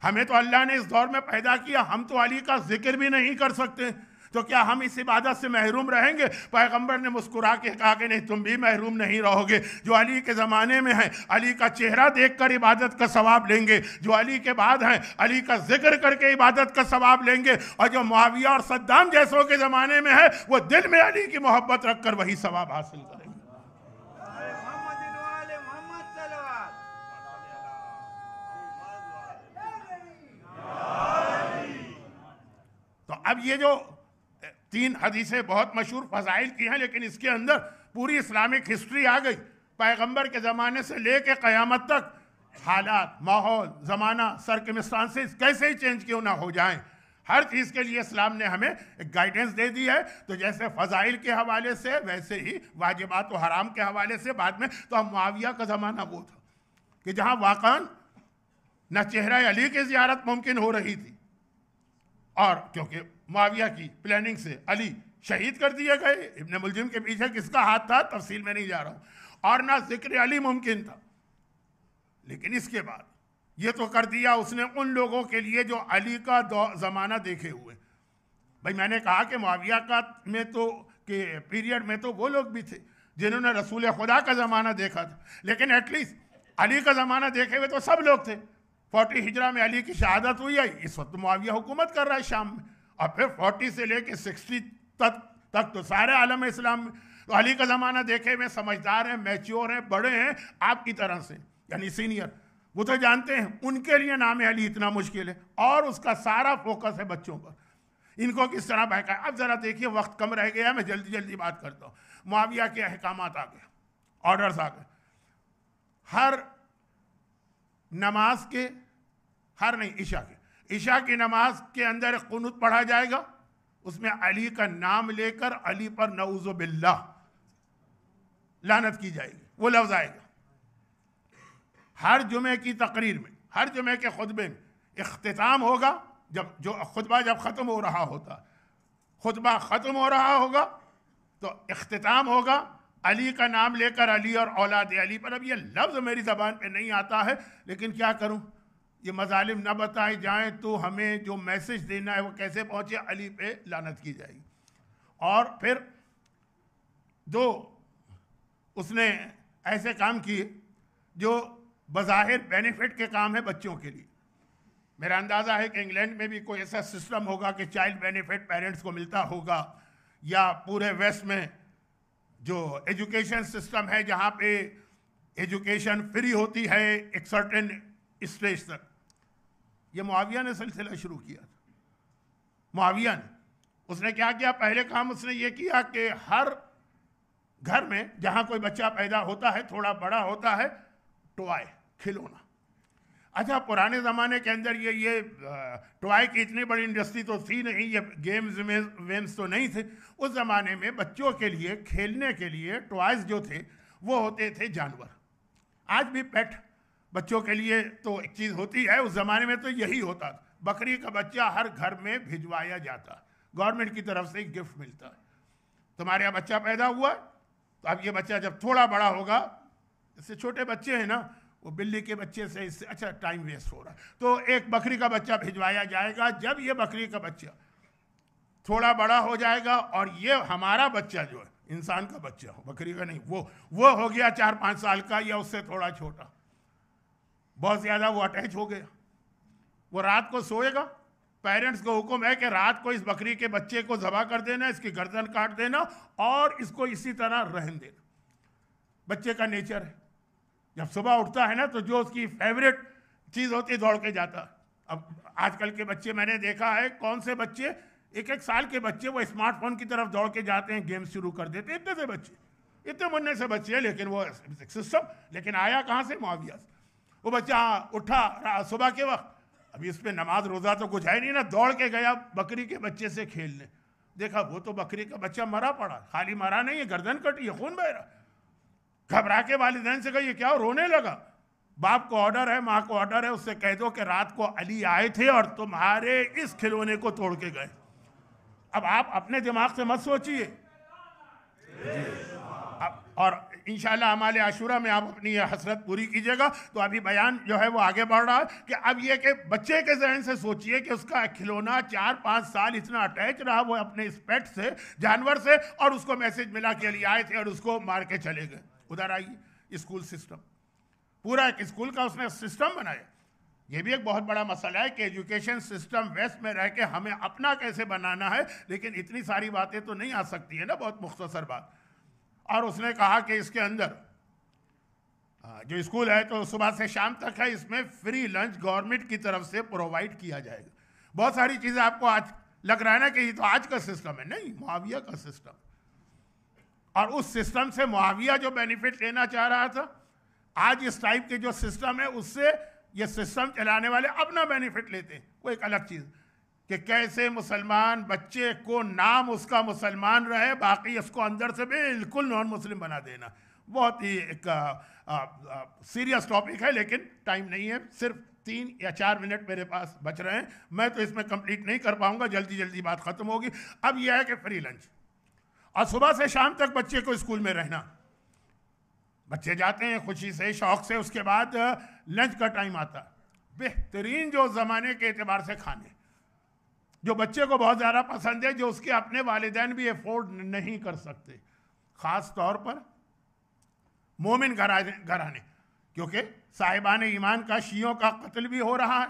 हमें तो अल्लाह ने इस दौर में पैदा किया, हम तो अली का जिक्र भी नहीं कर सकते, तो क्या हम इस इबादत से महरूम रहेंगे? पैगंबर ने मुस्कुरा के कहा कि नहीं, तुम भी महरूम नहीं रहोगे। जो अली के ज़माने में है अली का चेहरा देखकर इबादत का सवाब लेंगे, जो अली के बाद हैं अली का जिक्र करके इबादत का सवाब लेंगे, और जो मुआविया और सद्दाम जैसों के ज़माने में है वो दिल में अली की मोहब्बत रखकर वही सवाब हासिल करेंगे। अब ये जो 3 हदीसें बहुत मशहूर फजाइल की हैं, लेकिन इसके अंदर पूरी इस्लामिक हिस्ट्री आ गई। पैगंबर के ज़माने से लेके क़यामत तक हालात, माहौल, ज़माना, सर्कमस्टांसेस कैसे ही चेंज क्यों ना हो जाएं, हर चीज़ के लिए इस्लाम ने हमें एक गाइडेंस दे दी है। तो जैसे फ़जाइल के हवाले से, वैसे ही वाजिबात व हराम के हवाले से बाद में तो हम मुआविया का ज़माना वो था कि जहाँ वाक़न न चेहरा अली की ज़ियारत मुमकिन हो रही थी, और क्योंकि मुआविया की प्लानिंग से अली शहीद कर दिए गए, इब्ने मुलजिम के पीछे किसका हाथ था तफसील में नहीं जा रहा हूँ, और ना जिक्र अली मुमकिन था। लेकिन इसके बाद ये तो कर दिया उसने उन लोगों के लिए जो अली का ज़माना देखे हुए। भाई मैंने कहा कि मुआविया का में तो के पीरियड में तो वो लोग भी थे जिन्होंने रसूल खुदा का ज़माना देखा था, लेकिन एटलीस्ट अली का ज़माना देखे हुए तो सब लोग थे। 40 हिजरा में अली की शहादत हुई है, इस वक्त मुआविया हुकूमत कर रहा है शाम में, और फिर 40 से लेके 60 तक तो सारे आलम इस्लाम में तो अली का ज़माना देखे हुए समझदार हैं, मैच्योर हैं, बड़े हैं आपकी तरह से, यानी सीनियर, वो तो जानते हैं उनके लिए नाम अली इतना मुश्किल है, और उसका सारा फोकस है बच्चों पर, इनको किस तरह बहका। अब ज़रा देखिए वक्त कम रह गया, मैं जल्दी जल्दी बात करता हूँ। मुआविया के अहकामात आ गए, ऑर्डर्स आ गए, हर नमाज के, हर नहीं ईशा की नमाज के अंदर कुनूत पढ़ा जाएगा, उसमें अली का नाम लेकर अली पर नऊज़ु बिल्लाह लानत की जाएगी, वो लफ्ज़ आएगा। हर जुमे की तकरीर में, हर जुमे के खुतबे में इख्तिताम होगा, जब खुतबा जब ख़त्म हो रहा होता, खुतबा ख़त्म हो रहा होगा तो इख्तिताम होगा अली का नाम लेकर अली और औलाद अली पर। अब ये लफ्ज़ मेरी ज़बान पे नहीं आता है, लेकिन क्या करूं, ये मज़ालिम न बताए जाएं तो हमें जो मैसेज देना है वो कैसे पहुंचे, अली पे लानत की जाएगी। और फिर दो उसने ऐसे काम किए जो बज़ाहिर बेनिफिट के काम है बच्चों के लिए। मेरा अंदाज़ा है कि इंग्लैंड में भी कोई ऐसा सिस्टम होगा कि चाइल्ड बेनिफिट पेरेंट्स को मिलता होगा, या पूरे वेस्ट में जो एजुकेशन सिस्टम है जहाँ पे एजुकेशन फ्री होती है एक सर्टेन स्टेज तक। ये मुआविया ने सिलसिला शुरू किया था। मुआविया ने उसने क्या किया, पहले काम उसने ये किया कि हर घर में जहाँ कोई बच्चा पैदा होता है, थोड़ा बड़ा होता है, टॉय, खिलौना। अच्छा, पुराने ज़माने के अंदर ये टॉय की इतनी बड़ी इंडस्ट्री तो थी नहीं, ये वेम्स तो नहीं थे। उस ज़माने में बच्चों के लिए खेलने के लिए टॉयज़ जो थे वो होते थे जानवर। आज भी पेट बच्चों के लिए तो एक चीज़ होती है, उस ज़माने में तो यही होता था। बकरी का बच्चा हर घर में भिजवाया जाता, गवर्नमेंट की तरफ से गिफ्ट मिलता है। तुम्हारे यहाँ बच्चा पैदा हुआ तो अब ये बच्चा जब थोड़ा बड़ा होगा, इससे छोटे बच्चे हैं ना, वो बिल्ली के बच्चे से इससे अच्छा टाइम वेस्ट हो रहा है, तो एक बकरी का बच्चा भिजवाया जाएगा। जब ये बकरी का बच्चा थोड़ा बड़ा हो जाएगा और ये हमारा बच्चा जो है इंसान का बच्चा हो, बकरी का नहीं, वो हो गया 4-5 साल का या उससे थोड़ा छोटा, बहुत ज़्यादा वो अटैच हो गया, वो रात को सोएगा, पेरेंट्स को हुक्म है कि रात को इस बकरी के बच्चे को ज़बह कर देना, इसकी गर्दन काट देना और इसको इसी तरह रहने देना। बच्चे का नेचर है, जब सुबह उठता है ना तो जो उसकी फेवरेट चीज़ होती है दौड़ के जाता है। अब आजकल के बच्चे मैंने देखा है, कौन से बच्चे 1-1 साल के बच्चे वो स्मार्टफोन की तरफ दौड़ के जाते हैं, गेम शुरू कर देते हैं। इतने से बच्चे, इतने मुन्ने से बच्चे हैं, लेकिन वो सिस्टम लेकिन आया कहाँ से, मुआविया से। वो बच्चा उठा सुबह के वक्त, अभी इस पर नमाज रोज़ा तो कुछ है नहीं ना, दौड़ के गया बकरी के बच्चे से खेलने, देखा वो तो बकरी का बच्चा मरा पड़ा, खाली मरा नहीं है, गर्दन कटी है, खून बह रहा। घबरा के वालिदैन से कहा ये क्या, रोने लगा। बाप को ऑर्डर है, माँ को ऑर्डर है, उससे कह दो कि रात को अली आए थे और तुम्हारे इस खिलौने को तोड़ के गए। अब आप अपने दिमाग से मत सोचिए, और इंशाल्लाह हमारे आशूरा में आप अपनी ये हसरत पूरी कीजिएगा। तो अभी बयान जो है वो आगे बढ़ रहा है कि अब ये कि बच्चे के जहन से सोचिए कि उसका खिलौना 4-5 साल इतना अटैच रहा वो अपने इस पेट से, जानवर से, और उसको मैसेज मिला कि अली आए थे और उसको मार के चले गए। उधर आइए, स्कूल सिस्टम, पूरा एक स्कूल का उसने सिस्टम बनाया। ये भी एक बहुत बड़ा मसला है कि एजुकेशन सिस्टम वेस्ट में रह के हमें अपना कैसे बनाना है, लेकिन इतनी सारी बातें तो नहीं आ सकती है ना, बहुत मुख्तसर बात। और उसने कहा कि इसके अंदर जो स्कूल है तो सुबह से शाम तक है, इसमें फ्री लंच गवर्नमेंट की तरफ से प्रोवाइड किया जाएगा। बहुत सारी चीज़ें आपको आज लग रहा है ना कि ये तो आज का सिस्टम है, नहीं, मुआविया का सिस्टम। और उस सिस्टम से मुआविया जो बेनिफिट लेना चाह रहा था, आज इस टाइप के जो सिस्टम है उससे ये सिस्टम चलाने वाले अपना बेनिफिट लेते हैं। वो एक अलग चीज़ कि कैसे मुसलमान बच्चे को नाम उसका मुसलमान रहे, बाकी उसको अंदर से बिल्कुल नॉन मुस्लिम बना देना, बहुत ही एक सीरियस टॉपिक है। लेकिन टाइम नहीं है, सिर्फ 3 या 4 मिनट मेरे पास बच रहे हैं, मैं तो इसमें कंप्लीट नहीं कर पाऊंगा, जल्दी जल्दी बात खत्म होगी। अब यह है कि फ्री लंच और सुबह से शाम तक बच्चे को स्कूल में रहना, बच्चे जाते हैं खुशी से, शौक से, उसके बाद लंच का टाइम आता, बेहतरीन जो ज़माने के एतबार से खाने जो बच्चे को बहुत ज़्यादा पसंद है, जो उसके अपने वालिदैन भी अफोर्ड नहीं कर सकते, ख़ास तौर पर मोमिन घराने, क्योंकि साहिबान ईमान का शियों का कत्ल भी हो रहा है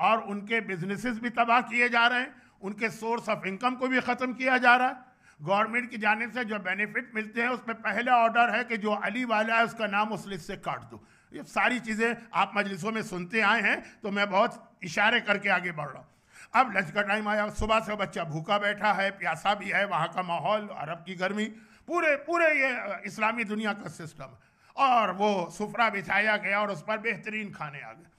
और उनके बिजनेसेस भी तबाह किए जा रहे हैं, उनके सोर्स ऑफ इनकम को भी ख़त्म किया जा रहा है। गवर्नमेंट की जानिब से जो बेनिफिट मिलते हैं उसमें पहला ऑर्डर है कि जो अली वाला है उसका नाम उस लिस्ट से काट दो। ये सारी चीज़ें आप मजलिसों में सुनते आए हैं, तो मैं बहुत इशारे करके आगे बढ़ रहा हूँ। अब लंच का टाइम आया, सुबह से बच्चा भूखा बैठा है, प्यासा भी है, वहाँ का माहौल, अरब की गर्मी, पूरे ये इस्लामी दुनिया का सिस्टम, और वो सुफरा बिछाया गया और उस पर बेहतरीन खाने आ गए।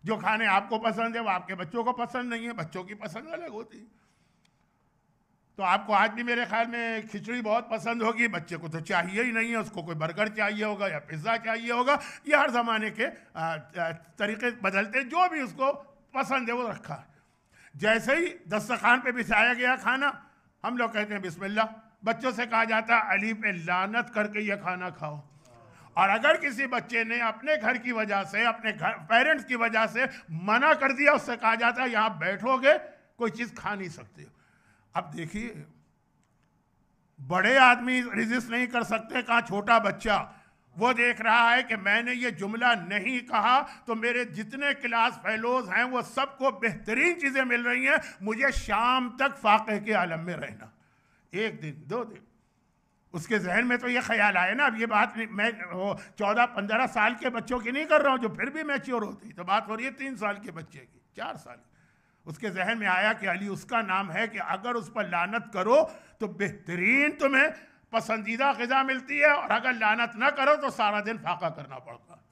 जो खाने आपको पसंद है वो आपके बच्चों को पसंद नहीं है, बच्चों की पसंद अलग होती है। तो आपको आज भी मेरे ख्याल में खिचड़ी बहुत पसंद होगी, बच्चे को तो चाहिए ही नहीं है, उसको कोई बर्गर चाहिए होगा या पिज़्ज़ा चाहिए होगा, ये हर ज़माने के तरीके बदलते, जो भी उसको पसंद है वो रखा है। जैसे ही दस्तरखान पे बिछाया गया खाना, हम लोग कहते हैं बिस्मिल्लाह, बच्चों से कहा जाता है अली पे लानत करके ये खाना खाओ। और अगर किसी बच्चे ने अपने घर की वजह से, अपने घर पेरेंट्स की वजह से मना कर दिया, उससे कहा जाता है यहाँ बैठोगे कोई चीज़ खा नहीं सकते हो। अब देखिए, बड़े आदमी रेजिस्ट नहीं कर सकते, कहाँ छोटा बच्चा, वो देख रहा है कि मैंने ये जुमला नहीं कहा तो मेरे जितने क्लास फेलोज हैं वो सबको बेहतरीन चीज़ें मिल रही हैं, मुझे शाम तक फाक़े के आलम में रहना, 1 दिन 2 दिन। उसके जहन में तो ये ख्याल आया ना, अब ये बात मैं 14-15 साल के बच्चों की नहीं कर रहा हूँ जो फिर भी मैच्योर होती, तो बात हो रही है 3 साल के बच्चे की, 4 साल की। उसके जहन में आया कि अली उसका नाम है कि अगर उस पर लानत करो तो बेहतरीन तुम्हें पसंदीदा ग़िज़ा मिलती है, और अगर लानत ना करो तो सारा दिन फाका करना पड़ता।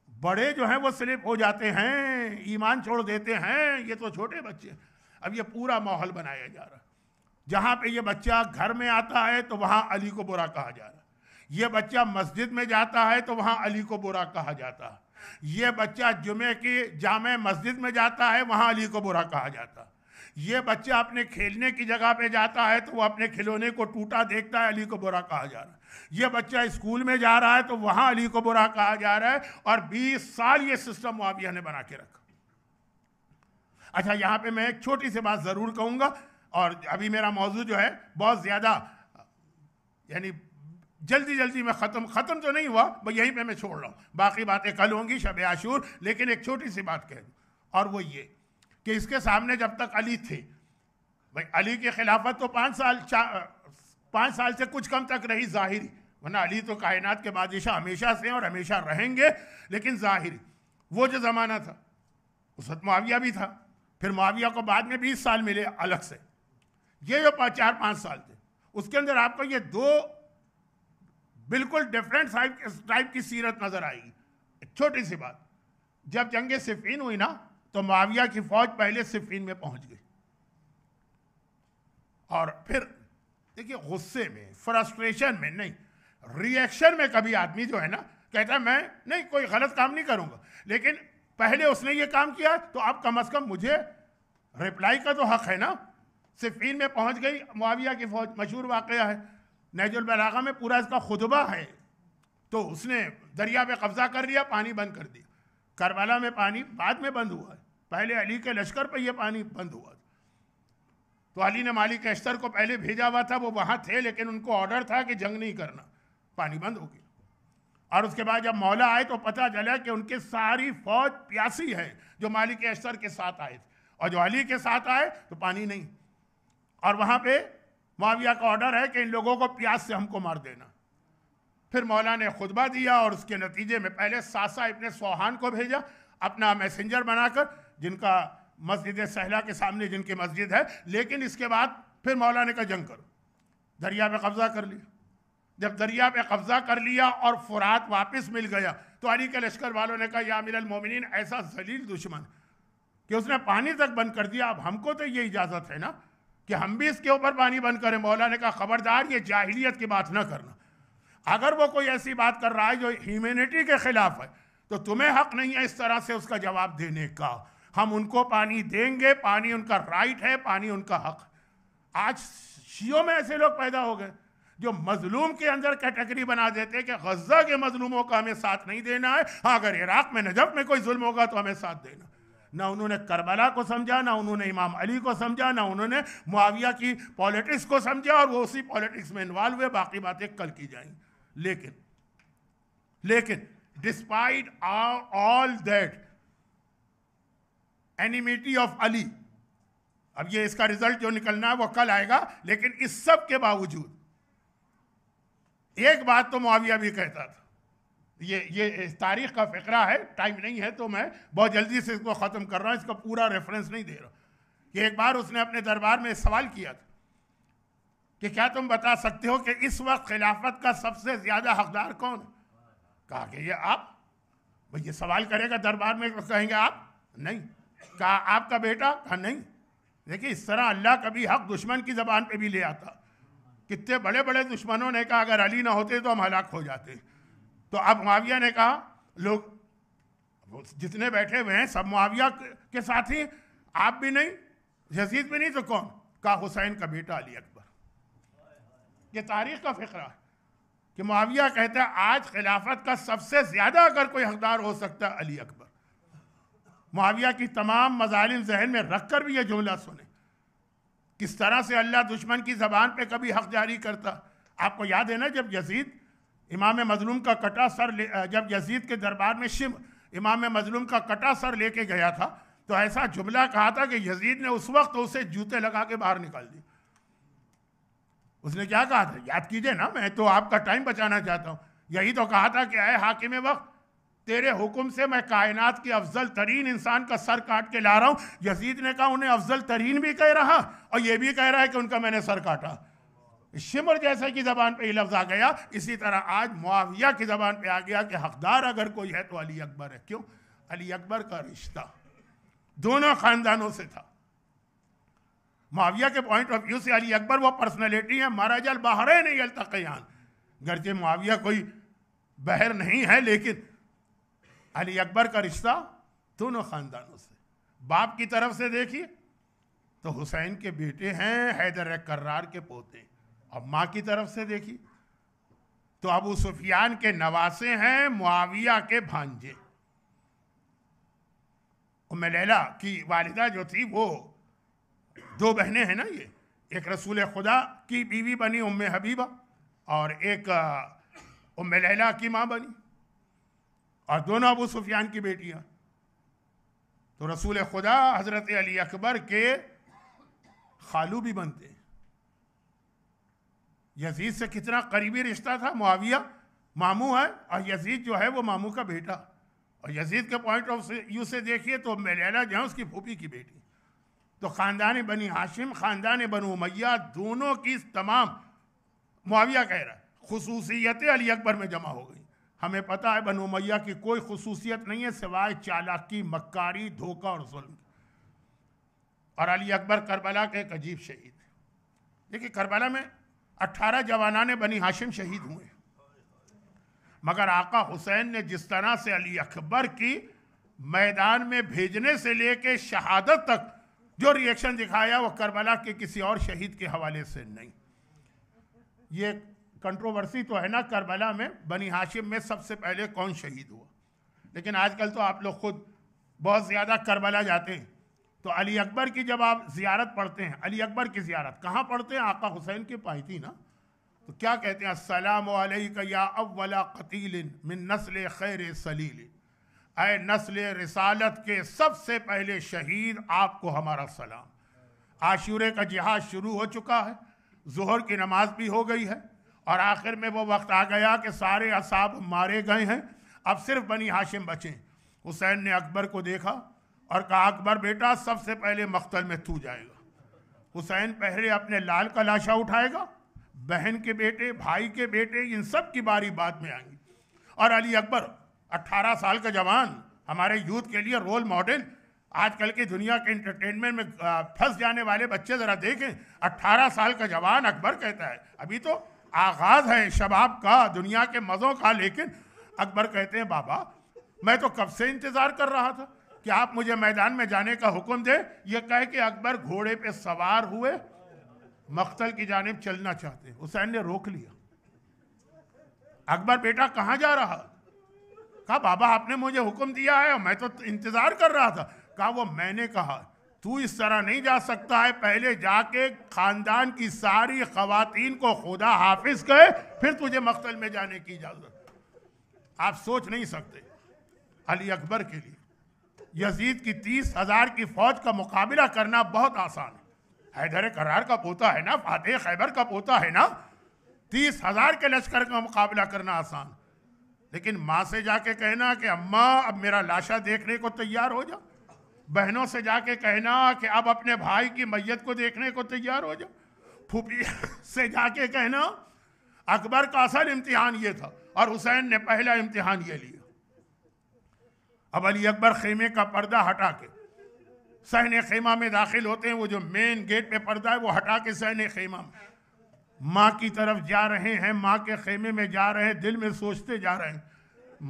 बड़े जो हैं वो स्लिप हो जाते हैं, ईमान छोड़ देते हैं, ये तो छोटे बच्चे। अब ये पूरा माहौल बनाया जा रहा है, जहाँ पे ये बच्चा घर में आता है तो वहाँ अली को बुरा कहा जा रहा है, ये बच्चा मस्जिद में जाता है तो वहाँ अली को बुरा कहा जाता है, ये बच्चा जुमे की जामे मस्जिद में जाता है वहाँ अली को बुरा कहा जाता है, ये बच्चा अपने खेलने की जगह पे जाता है तो वो अपने खिलौने को टूटा देखता है, अली को बुरा कहा जा रहा है, ये बच्चा स्कूल में जा रहा है तो वहाँ अली को बुरा कहा जा रहा है। और 20 साल ये सिस्टम मुआविया ने बना के रखा। अच्छा, यहाँ पे मैं एक छोटी सी बात ज़रूर कहूँगा, और अभी मेरा मौजू जो है बहुत ज़्यादा, यानी जल्दी जल्दी में ख़त्म तो नहीं हुआ, बस यहीं पे मैं छोड़ रहा हूँ, बाकी बातें कल होंगी शब आशूर। लेकिन एक छोटी सी बात कह दूँ, और वो ये कि इसके सामने जब तक अली थे, भाई अली की खिलाफत तो 5 साल से कुछ कम तक रही ज़ाहिरी, वरना अली तो कायनात के बादशाह हमेशा से और हमेशा रहेंगे, लेकिन ज़ाहिरी वो जो ज़माना था उस वक्त मुआविया भी था, फिर मुआविया को बाद में 20 साल मिले अलग से, ये जो 4-5 साल थे उसके अंदर आपको ये 2 बिल्कुल डिफरेंट टाइप की सीरत नजर आएगी। एक छोटी सी बात, जब जंग सिफ़ीन हुई ना तो मुआविया की फौज पहले सिफ़ीन में पहुंच गई, और फिर देखिए गुस्से में, फ्रस्ट्रेशन में नहीं, रिएक्शन में कभी आदमी जो है ना कहता है मैं नहीं कोई गलत काम नहीं करूंगा, लेकिन पहले उसने ये काम किया तो अब कम से कम मुझे रिप्लाई का तो हक है ना। सिफ़ीन में पहुंच गई मुआविया की फौज, मशहूर वाक़या है, नहजुल बलागा में पूरा इसका खुतबा है। तो उसने दरिया पे कब्जा कर लिया, पानी बंद कर दिया। करबला में पानी बाद में बंद हुआ है, पहले अली के लश्कर पर यह पानी बंद हुआ। तो अली ने मालिक अश्तर को पहले भेजा हुआ था, वो वहाँ थे, लेकिन उनको ऑर्डर था कि जंग नहीं करना, पानी बंद हो गया। और उसके बाद जब मौला आए तो पता चला कि उनकी सारी फौज प्यासी है जो मालिक अश्तर के साथ आए थे, और जो अली के साथ आए तो पानी नहीं। और वहाँ पे मुआविया का ऑर्डर है कि इन लोगों को प्यास से हमको मार देना। फिर मौला ने खुतबा दिया और उसके नतीजे में पहले सासा इब्ने सोहान को भेजा अपना मैसेंजर बनाकर, जिनका मस्जिद सहला के सामने जिनकी मस्जिद है, लेकिन इसके बाद फिर मौला ने कहा जंग करो, दरिया पे कब्जा कर लिया। जब दरिया पे कब्जा कर लिया और फुरात वापस मिल गया तो अली के लश्कर वालों ने कहा या अमीरुल मोमिनीन, ऐसा जलील दुश्मन कि उसने पानी तक बंद कर दिया, अब हमको तो ये इजाज़त है ना कि हम भी इसके ऊपर पानी बंद करें। मौला ने कहा खबरदार, ये जाहिलियत की बात ना करना। अगर वो कोई ऐसी बात कर रहा है जो ह्यूमैनिटी के खिलाफ है तो तुम्हें हक नहीं है इस तरह से उसका जवाब देने का। हम उनको पानी देंगे, पानी उनका राइट है, पानी उनका हक। आज शियों में ऐसे लोग पैदा हो गए जो मजलूम के अंदर कैटेगरी बना देते हैं कि गजा के मजलूमों का हमें साथ नहीं देना है, हाँ अगर इराक में नजफ में कोई जुल्म होगा तो हमें साथ देना। ना उन्होंने करबला को समझा, ना उन्होंने इमाम अली को समझा, ना उन्होंने मुआविया की पॉलिटिक्स को समझा, और वो उसी पॉलिटिक्स में इन्वॉल्व हुए। बाकी बातें कल की जाएंगी। लेकिन despite all that enmity of Ali, अब ये इसका रिजल्ट जो निकलना है वो कल आएगा, लेकिन इस सब के बावजूद एक बात तो मुआविया भी कहता था, ये तारीख का फिक्रा है, टाइम नहीं है तो मैं बहुत जल्दी से इसको ख़त्म कर रहा हूँ, इसका पूरा रेफरेंस नहीं दे रहा। कि एक बार उसने अपने दरबार में सवाल किया था कि क्या तुम बता सकते हो कि इस वक्त खिलाफत का सबसे ज़्यादा हकदार कौन है? कहा कि ये आप। भाई ये सवाल करेगा दरबार में, कहेंगे आप? नहीं। कहा आपका बेटा? कहा नहीं। देखिए इस तरह अल्लाह कभी हक दुश्मन की ज़बान पे भी ले आता। कितने बड़े बड़े दुश्मनों ने कहा अगर अली ना होते तो हम हलाक हो जाते। तो अब मुआविया ने कहा, लोग जितने बैठे हुए हैं सब मुआविया के साथ ही, आप भी नहीं, यजीद भी नहीं, तो कौन? कहा हुसैन का बेटा अली अकबर। ये तारीख का फिक्रा है कि मुआविया कहता है आज खिलाफत का सबसे ज्यादा अगर कोई हकदार हो सकता है अली अकबर। मुआविया की तमाम मजालिम जहन में रखकर भी ये जुमला सुने, किस तरह से अल्लाह दुश्मन की जबान पे कभी हक जारी करता। आपको याद है ना जब यजीद इमाम मजलूम का कटा सर जब यजीद के दरबार में इमाम मजलूम का कटा सर लेके गया था तो ऐसा जुमला कहा था कि यजीद ने उस वक्त उसे जूते लगा के बाहर निकाल दिया। उसने क्या कहा था याद कीजिए ना, मैं तो आपका टाइम बचाना चाहता हूँ। यही तो कहा था कि अय हाकिम वक्त, तेरे हुक्म से मैं कायनात के अफजल तरीन इंसान का सर काट के ला रहा हूँ। यजीद ने कहा उन्हें अफजल तरीन भी कह रहा और ये भी कह रहा है कि उनका मैंने सर काटा। शिमर जैसे की जबान पे ये लफ्ज आ गया। इसी तरह आज मुआविया की जबान पे आ गया कि हकदार अगर कोई है तो अली अकबर है। क्यों? अली अकबर का रिश्ता दोनों खानदानों से था। मुआविया के पॉइंट ऑफ व्यू से अली अकबर वो पर्सनैलिटी है मरजल बहरैन यल्तक़ियान। गर्चे मुआविया कोई बहर नहीं है, लेकिन अली अकबर का रिश्ता दोनों खानदानों से। बाप की तरफ से देखिए तो हुसैन के बेटे हैं, हैदर कर्रार के पोते, और माँ की तरफ से देखिए तो अबू सुफियान के नवासे हैं, मुआविया के भांजे। उम्मे लैला की वालिदा जो थी वो दो बहनें हैं ना, ये एक रसूल खुदा की बीवी बनी उम्मे हबीबा और एक उम्मे लैला की माँ बनी, और दोनों अबू सुफियान की बेटियां। तो रसूल खुदा हजरत अली अकबर के खालू भी बनते हैं। यजीद से कितना करीबी रिश्ता था। मुआविया मामू है और यजीद जो है वो मामू का बेटा। और यजीद के पॉइंट ऑफ व्यू से देखिए तो उम्मे लैला जो है उसकी फूफी की बेटी। तो ख़ानदान बनी हाशिम, ख़ानदान बनु उमैया, दोनों की तमाम, मुआविया कह रहा है, खुसूसियतें अली अकबर में जमा हो गई। हमें पता है बनु उमैया की कोई खुसूसियत नहीं है सिवाय चालाकी, मक्कारी, धोखा और जुल्म। और अली अकबर करबला के एक अजीब शहीद। देखिए करबला में 18 जवानाने बनी हाशिम शहीद हुए, मगर आका हुसैन ने जिस तरह से अली अकबर की मैदान में भेजने से लेके शहादत तक जो रिएक्शन दिखाया वो करबला के किसी और शहीद के हवाले से नहीं। ये कंट्रोवर्सी तो है ना करबला में बनी हाशिम में सबसे पहले कौन शहीद हुआ, लेकिन आजकल तो आप लोग खुद बहुत ज़्यादा करबला जाते हैं। तो अली अकबर की जब आप ज़ियारत पढ़ते हैं, अली अकबर की ज़ियारत कहाँ पढ़ते हैं? आका हुसैन के पायती ना। तो क्या कहते हैं? अस्सलामु अलैका या अव्वला क़तीलिन मिन नस्ल खैर सलील, ऐ नस्ल रिसालत के सबसे पहले शहीद, आपको हमारा सलाम। आशूरे का जिहाद शुरू हो चुका है, ज़ोहर की नमाज भी हो गई है, और आखिर में वो वक्त आ गया कि सारे असाब मारे गए हैं, अब सिर्फ बनी हाशिम बचे। हुसैन ने अकबर को देखा और कहा अकबर बेटा सबसे पहले मख्तल में तू जाएगा। हुसैन पहले अपने लाल का लाशा उठाएगा, बहन के बेटे, भाई के बेटे, इन सब की बारी बाद में आएंगी। और अली अकबर 18 साल का जवान, हमारे यूथ के लिए रोल मॉडल। आजकल की दुनिया के एंटरटेनमेंट में फंस जाने वाले बच्चे जरा देखें, 18 साल का जवान अकबर कहता है अभी तो आगाज है शबाब का, दुनिया के मज़ों का, लेकिन अकबर कहते हैं बाबा मैं तो कब से इंतजार कर रहा था कि आप मुझे मैदान में जाने का हुक्म दे। यह कह के अकबर घोड़े पे सवार हुए मख्तल की जानिब चलना चाहते हैं। हुसैन ने रोक लिया। अकबर बेटा कहाँ जा रहा? कहा बाबा आपने मुझे हुक्म दिया है, मैं तो इंतजार कर रहा था। कहा वो मैंने कहा तू इस तरह नहीं जा सकता है, पहले जाके खानदान की सारी खवातीन को खुदा हाफिज कहे, फिर तुझे मख्तल में जाने की इजाजत। आप सोच नहीं सकते अली अकबर के लिए यजीद की 30,000 की फौज का मुकाबला करना बहुत आसान है। हैदर करार का पोता है ना, फातेह खैबर का पोता है ना, 30,000 के लश्कर का मुकाबला करना आसान। लेकिन माँ से जाके कहना कि अम्मा अब मेरा लाशा देखने को तैयार हो जा, बहनों से जाके कहना कि अब अपने भाई की मैयत को देखने को तैयार हो जा, फूफी से जाके कहना। अकबर का असल इम्तिहान ये था और हुसैन ने पहला इम्तिहान ये लिया। अब अली अकबर खेमे का पर्दा हटा के सहने खेमा में दाखिल होते हैं। वो जो मेन गेट पे पर्दा है वो हटा के सहने खेमा में माँ की तरफ जा रहे हैं, माँ के खेमे में जा रहे हैं, दिल में सोचते जा रहे हैं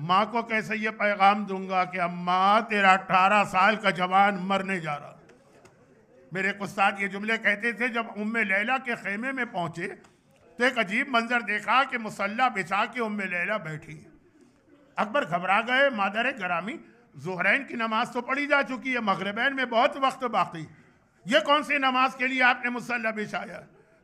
माँ को कैसे ये पैगाम दूंगा कि अम्मा तेरा 18 साल का जवान मरने जा रहा। मेरे उस्ताद ये जुमले कहते थे जब उम्मे लैला के खेमे में पहुंचे तो एक अजीब मंजर देखा कि मुसल्ला बिछा के उम्मे लैला बैठी। अकबर घबरा गए। मादर गरामी ज़ुहरैन की नमाज तो पढ़ी जा चुकी है, मगरिबैन में बहुत वक्त बाकी, ये कौन सी नमाज के लिए आपने मुसल्ला बिछाया?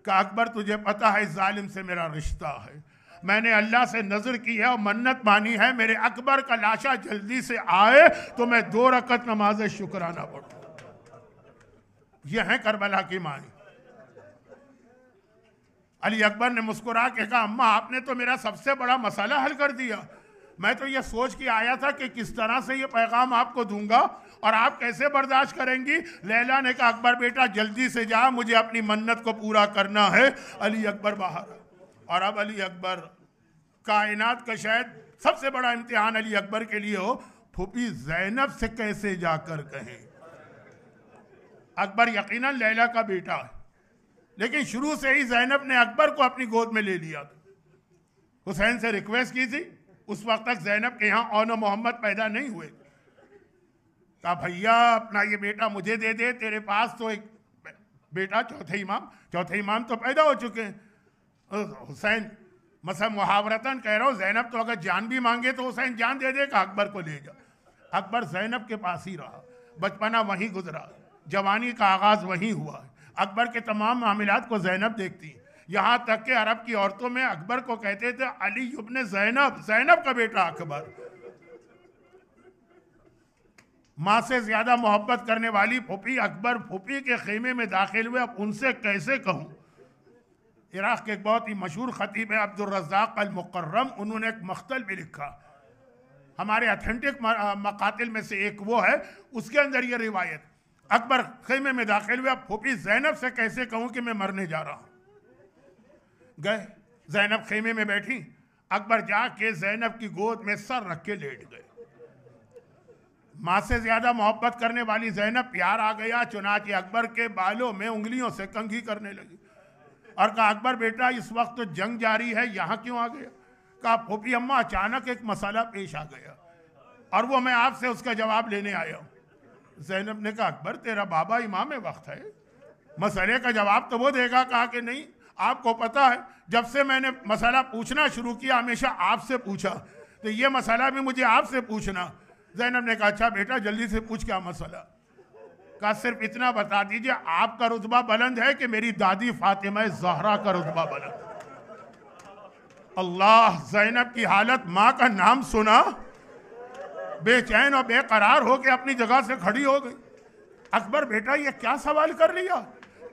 कि अकबर तुझे पता है जालिम से मेरा रिश्ता है, मैंने अल्लाह से नजर की है और मन्नत मानी है मेरे अकबर का लाशा जल्दी से आए तो मैं 2 रकत नमाज शुक्राना पढ़ूं। यह है करबला की मानी। अली अकबर ने मुस्कुरा के कहा अम्मा आपने तो मेरा सबसे बड़ा मसला हल कर दिया। मैं तो ये सोच के आया था कि किस तरह से ये पैगाम आपको दूंगा और आप कैसे बर्दाश्त करेंगी। लैला ने कहा अकबर बेटा जल्दी से जा, मुझे अपनी मन्नत को पूरा करना है। अली अकबर बाहर। और अब अली अकबर कायनात का शायद सबसे बड़ा इम्तिहान अली अकबर के लिए हो, फूफी ज़ैनब से कैसे जाकर कहें। अकबर यकीनन लैला का बेटा है, लेकिन शुरू से ही ज़ैनब ने अकबर को अपनी गोद में ले लिया था। हुसैन से रिक्वेस्ट की थी, उस वक्त तक ज़ैनब के यहाँ औनो मोहम्मद पैदा नहीं हुए। कहा भैया अपना ये बेटा मुझे दे दे, तेरे पास तो एक बेटा चौथे इमाम तो पैदा हो चुके हैं। हुसैन मसा मुहावरतन कह रहा हूँ, ज़ैनब तो अगर जान भी मांगे तो हुसैन जान दे देगा, अकबर को ले जा। अकबर ज़ैनब के पास ही रहा, बचपना वहीं गुजरा, जवानी का आगाज़ वहीं हुआ। अकबर के तमाम मामलात को ज़ैनब देखती, यहाँ तक कि अरब की औरतों में अकबर को कहते थे अली इब्न ज़ैनब, ज़ैनब का बेटा अकबर। माँ से ज्यादा मोहब्बत करने वाली फूफी अकबर फूफी के खेमे में दाखिल हुए, अब उनसे कैसे कहूँ। इराक़ के एक बहुत ही मशहूर खतीब है अब्दुल रज़्ज़ाक़ अल मुकर्रम, उन्होंने एक मख्तल भी लिखा, हमारे अथेंटिक मकातिल में से एक वो है, उसके अंदर ये रिवायत अकबर खेमे में दाखिल हुए, अब फूफी ज़ैनब से कैसे कहूँ कि मैं मरने जा रहा हूँ। गए, ज़ैनब खेमे में बैठी, अकबर जाके ज़ैनब की गोद में सर रख के लेट गए। माँ से ज्यादा मोहब्बत करने वाली ज़ैनब प्यार आ गया, चुनाचे अकबर के बालों में उंगलियों से कंघी करने लगी और कहा अकबर बेटा इस वक्त तो जंग जारी है, यहाँ क्यों आ गया। कहा फूफी अम्मा अचानक एक मसला पेश आ गया और वो मैं आपसे उसका जवाब लेने आया हूँ। ज़ैनब ने कहा अकबर तेरा बाबा इमाम वक्त है, मसले का जवाब तो वो देगा। कहा कि नहीं, आपको पता है जब से मैंने मसला पूछना शुरू किया हमेशा आपसे पूछा, तो ये मसला भी मुझे आपसे पूछना। ज़ैनब ने कहा अच्छा बेटा जल्दी से पूछ क्या मसला। कहा सिर्फ इतना बता दीजिए आपका रुतबा बुलंद है कि मेरी दादी फातिमा ज़हरा का रुतबा बुलंद। अल्लाह, ज़ैनब की हालत, माँ का नाम सुना, बेचैन और बेकरार होकर अपनी जगह से खड़ी हो गई। अकबर बेटा ये क्या सवाल कर लिया,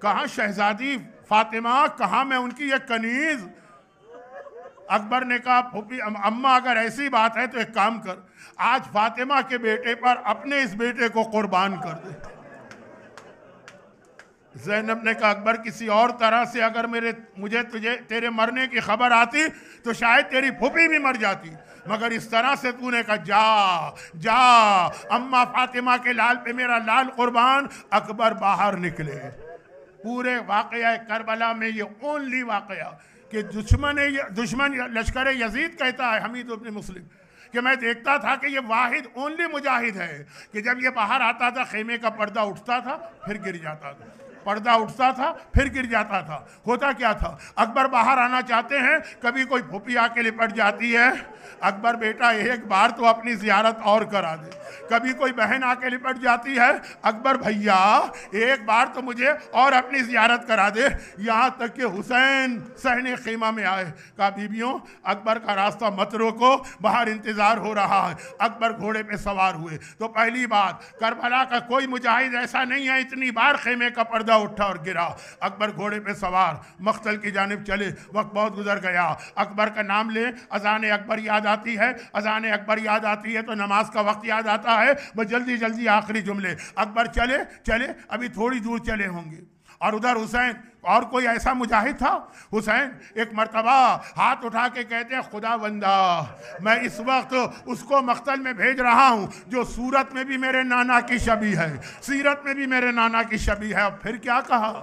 कहाँ शहजादी फातिमा, कहाँ मैं उनकी ये कनीज। अकबर ने कहा फूफी अम्मा अगर ऐसी बात है तो एक काम कर, आज फातिमा के बेटे पर अपने इस बेटे को कुर्बान कर दे। ज़ैनब ने कहा अकबर किसी और तरह से अगर मुझे तेरे मरने की खबर आती तो शायद तेरी फूफी भी मर जाती, मगर इस तरह से तूने कहा जा जा अम्मा फातिमा के लाल पे मेरा लाल कुर्बान। अकबर बाहर निकले। पूरे वाकया करबला में ये ओनली वाकया कि दुश्मन लश्कर यजीद कहता है हमीद इब्न मुस्लिम कि मैं देखता था कि ये वाहिद ओनली मुजाहिद है कि जब ये बाहर आता था खेमे का पर्दा उठता था फिर गिर जाता था, पर्दा उठता था फिर गिर जाता था। होता क्या था, अकबर बाहर आना चाहते हैं, कभी कोई फूफी आके लिपट जाती है, अकबर बेटा एक बार तो अपनी जियारत और करा दे। कभी कोई बहन आके लिपट जाती है, अकबर भैया एक बार तो मुझे और अपनी जियारत करा दे। यहाँ तक कि हुसैन सहने खीमा में आए, कहा बीबियों अकबर का रास्ता मत रोको, बाहर इंतजार हो रहा है। अकबर घोड़े पे सवार हुए तो पहली बात, करबला का कोई मुजाहिद ऐसा नहीं है इतनी बार खेमे का पर्दा उठा और गिरा। अकबर घोड़े पे सवार मख्तल की जानिब चले। वक्त बहुत गुजर गया। अकबर का नाम ले, अजान अकबर याद आती है, अजान अकबर याद आती है तो नमाज का वक्त याद आता है। बस जल्दी जल्दी आखिरी जुमले। अकबर चले चले, अभी थोड़ी दूर चले होंगे और उधर हुसैन, और कोई ऐसा मुजाहिद था? हुसैन एक मर्तबा हाथ उठा के कहते हैं खुदा बंदा मैं इस वक्त उसको मख्तल में भेज रहा हूं जो सूरत में भी मेरे नाना की शबी है, सीरत में भी मेरे नाना की शबी है। और फिर क्या कहा,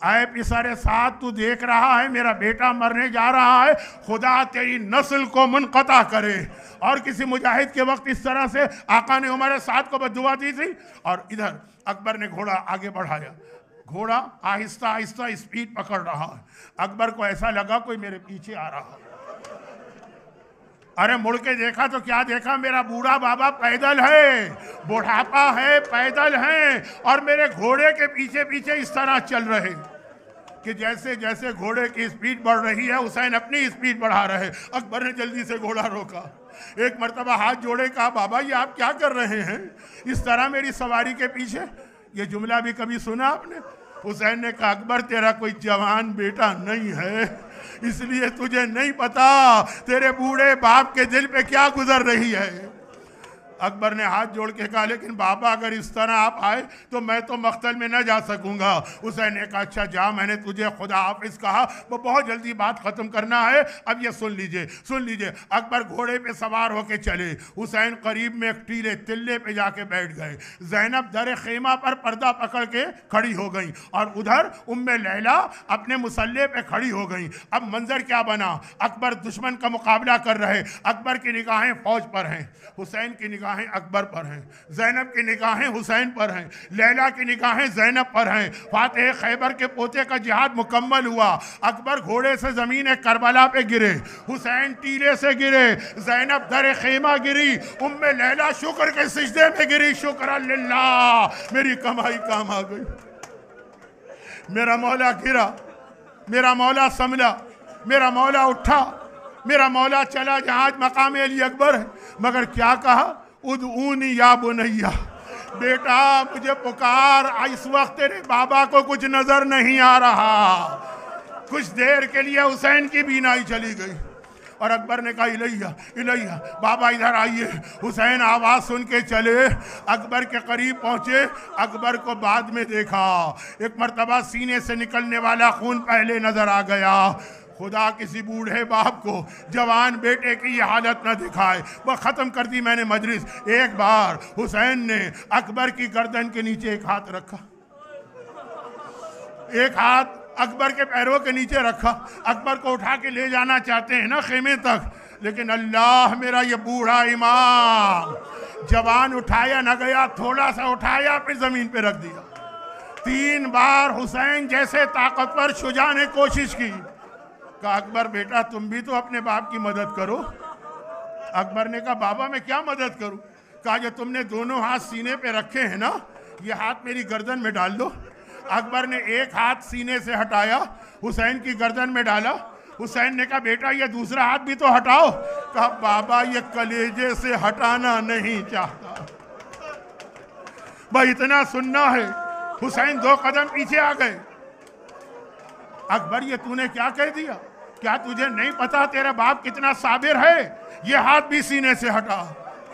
आए पिसारे साथ तू देख रहा है मेरा बेटा मरने जा रहा है, खुदा तेरी नस्ल को मुनक़ता करे। और किसी मुजाहिद के वक्त इस तरह से आका ने उमर साद को बद्दुआ दी थी। और इधर अकबर ने घोड़ा आगे बढ़ाया, घोड़ा आहिस्ता आहिस्ता स्पीड पकड़ रहा है। अकबर को ऐसा लगा कोई मेरे पीछे आ रहा है। अरे मुड़ के देखा तो क्या देखा, मेरा बूढ़ा बाबा पैदल है, बुढ़ापा है, पैदल है और मेरे घोड़े के पीछे पीछे इस तरह चल रहे कि जैसे जैसे घोड़े की स्पीड बढ़ रही है हुसैन अपनी स्पीड बढ़ा रहे। अकबर ने जल्दी से घोड़ा रोका, एक मर्तबा हाथ जोड़े, कहा बाबा ये आप क्या कर रहे हैं इस तरह मेरी सवारी के पीछे? ये जुमला भी कभी सुना आपने? हुसैन ने कहा अकबर तेरा कोई जवान बेटा नहीं है, इसलिए तुझे नहीं पता तेरे बूढ़े बाप के दिल पे क्या गुजर रही है। अकबर ने हाथ जोड़ के कहा लेकिन बाबा अगर इस तरह आप आए तो मैं तो मख्तल में न जा सकूंगा। हुसैन ने कहा अच्छा जा, मैंने तुझे खुदा हाफिज कहा, वो बहुत जल्दी बात खत्म करना है। अब ये सुन लीजिए सुन लीजिए। अकबर घोड़े पे सवार होके चले, हुसैन करीब में एक टीले तिल्ले पे जाके बैठ गए। ज़ैनब दर खेमा पर पर्दा पकड़ के खड़ी हो गई और उधर उम्मे लैला अपने मुसल्ले पे खड़ी हो गई। अब मंजर क्या बना, अकबर दुश्मन का मुकाबला कर रहे, अकबर की निगाहें फौज पर हैं, हुसैन की निगाहें अकबर पर हैं, ज़ैनब की निगाहें हुसैन पर हैं, लैला की निगाहें ज़ैनब पर हैं। फातेह खैबर के पोते का जिहाद मुकम्मल हुआ। अकबर घोड़े से ज़मीन करबला पे गिरे, हुसैन टीले से गिरे, ज़ैनब दर खेमा गिरी, उम्मे लैला शुक्र के सिजदे में गिरी। शुक्र लिल्लाह, मेरी कमाई काम आ गई, मेरा मौला गिरा, मेरा मौला संभला, मेरा मौला उठा, मेरा मौला चला जहाज मकाम अली अकबर है। मगर क्या कहा, उदऊनी या बुनैया, बेटा मुझे पुकार, इस वक्त तेरे बाबा को कुछ नजर नहीं आ रहा। कुछ देर के लिए हुसैन की बीनाई चली गई और अकबर ने कहा इलैया इलैया, बाबा इधर आइए। हुसैन आवाज सुन के चले, अकबर के करीब पहुंचे। अकबर को बाद में देखा, एक मर्तबा सीने से निकलने वाला खून पहले नजर आ गया। खुदा किसी बूढ़े बाप को जवान बेटे की ये हालत न दिखाए। वह ख़त्म कर दी मैंने मजलिस। एक बार हुसैन ने अकबर की गर्दन के नीचे एक हाथ रखा, एक हाथ अकबर के पैरों के नीचे रखा। अकबर को उठा के ले जाना चाहते हैं ना खेमे तक, लेकिन अल्लाह मेरा ये बूढ़ा इमाम, जवान उठाया न गया, थोड़ा सा उठाया फिर जमीन पे रख दिया। 3 बार हुसैन जैसे ताकतवर शुजा ने कोशिश की। कहा अकबर बेटा तुम भी तो अपने बाप की मदद करो। अकबर ने कहा बाबा मैं क्या मदद करूं? कहा जो तुमने दोनों हाथ सीने पे रखे हैं ना, ये हाथ मेरी गर्दन में डाल दो। अकबर ने एक हाथ सीने से हटाया, हुसैन की गर्दन में डाला। हुसैन ने कहा बेटा ये दूसरा हाथ भी तो हटाओ। कहा बाबा ये कलेजे से हटाना नहीं चाहता, भाई इतना सुनना है। हुसैन 2 कदम पीछे आ गए। अकबर ये तूने क्या कह दिया? क्या तुझे नहीं पता तेरा बाप कितना साबिर है? ये हाथ भी सीने से हटा।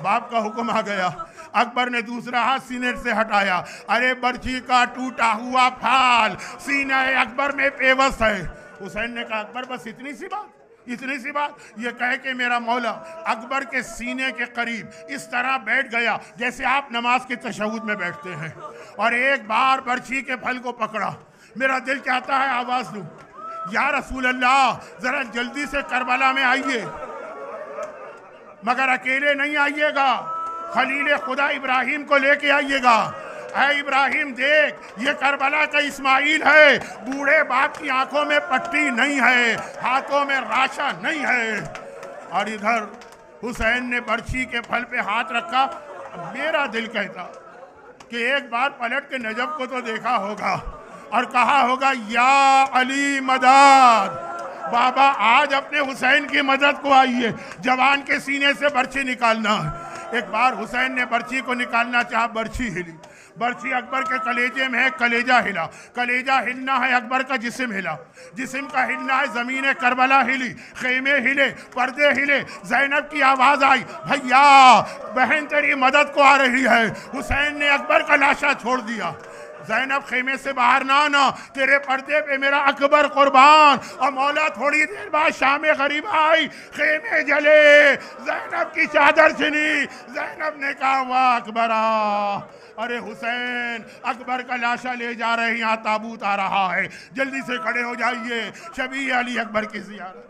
बाप का हुक्म आ गया, अकबर ने दूसरा हाथ सीने से हटाया। अरे बर्छी का टूटा हुआ फाल सीना अकबर में पेवस है। हुसैन ने कहा अकबर बस इतनी सी बात, इतनी सी बात। ये कह के मेरा मौला अकबर के सीने के करीब इस तरह बैठ गया जैसे आप नमाज के तशहुद में बैठते हैं, और एक बार बर्छी के फल को पकड़ा। मेरा दिल चाहता है आवाज दूं, या रसूल अल्लाह जरा जल्दी से करबला में आइए, मगर अकेले नहीं आइएगा, खलील खुदा इब्राहिम को लेके आइएगा। ऐ इब्राहिम देख, ये करबला का इस्माइल है, बूढ़े बाप की आंखों में पट्टी नहीं है, हाथों में राशा नहीं है। और इधर हुसैन ने बर्छी के फल पे हाथ रखा। मेरा दिल कहता कि एक बार पलट के नजब को तो देखा होगा और कहा होगा या अली मदद। बाबा आज अपने हुसैन की मदद को आइए, जवान के सीने से बर्छी निकालना। एक बार हुसैन ने बर्छी को निकालना चाहा, बर्छी हिली। बर्छी अकबर के कलेजे में है, कलेजा हिला। कलेजा हिलना है, अकबर का जिस्म हिला। जिस्म का हिलना है, जमीन करबला हिली, खेमे हिले, पर्दे हिले। ज़ैनब की आवाज आई, भैया बहन तेरी मदद को आ रही है। हुसैन ने अकबर का लाशा छोड़ दिया। ज़ैनब खेमे से बाहर ना आना, तेरे पर्दे पे मेरा अकबर कुर्बान। और मौला थोड़ी देर बाद शाम गरीब आई, खेमे जले, ज़ैनब की चादर छिनी। ज़ैनब ने कहा वाह अकबरा। अरे हुसैन अकबर का लाशा ले जा रहे हैं, यहाँ ताबूत आ रहा है, जल्दी से खड़े हो जाइए, शबी अली अकबर की ज़ियारत।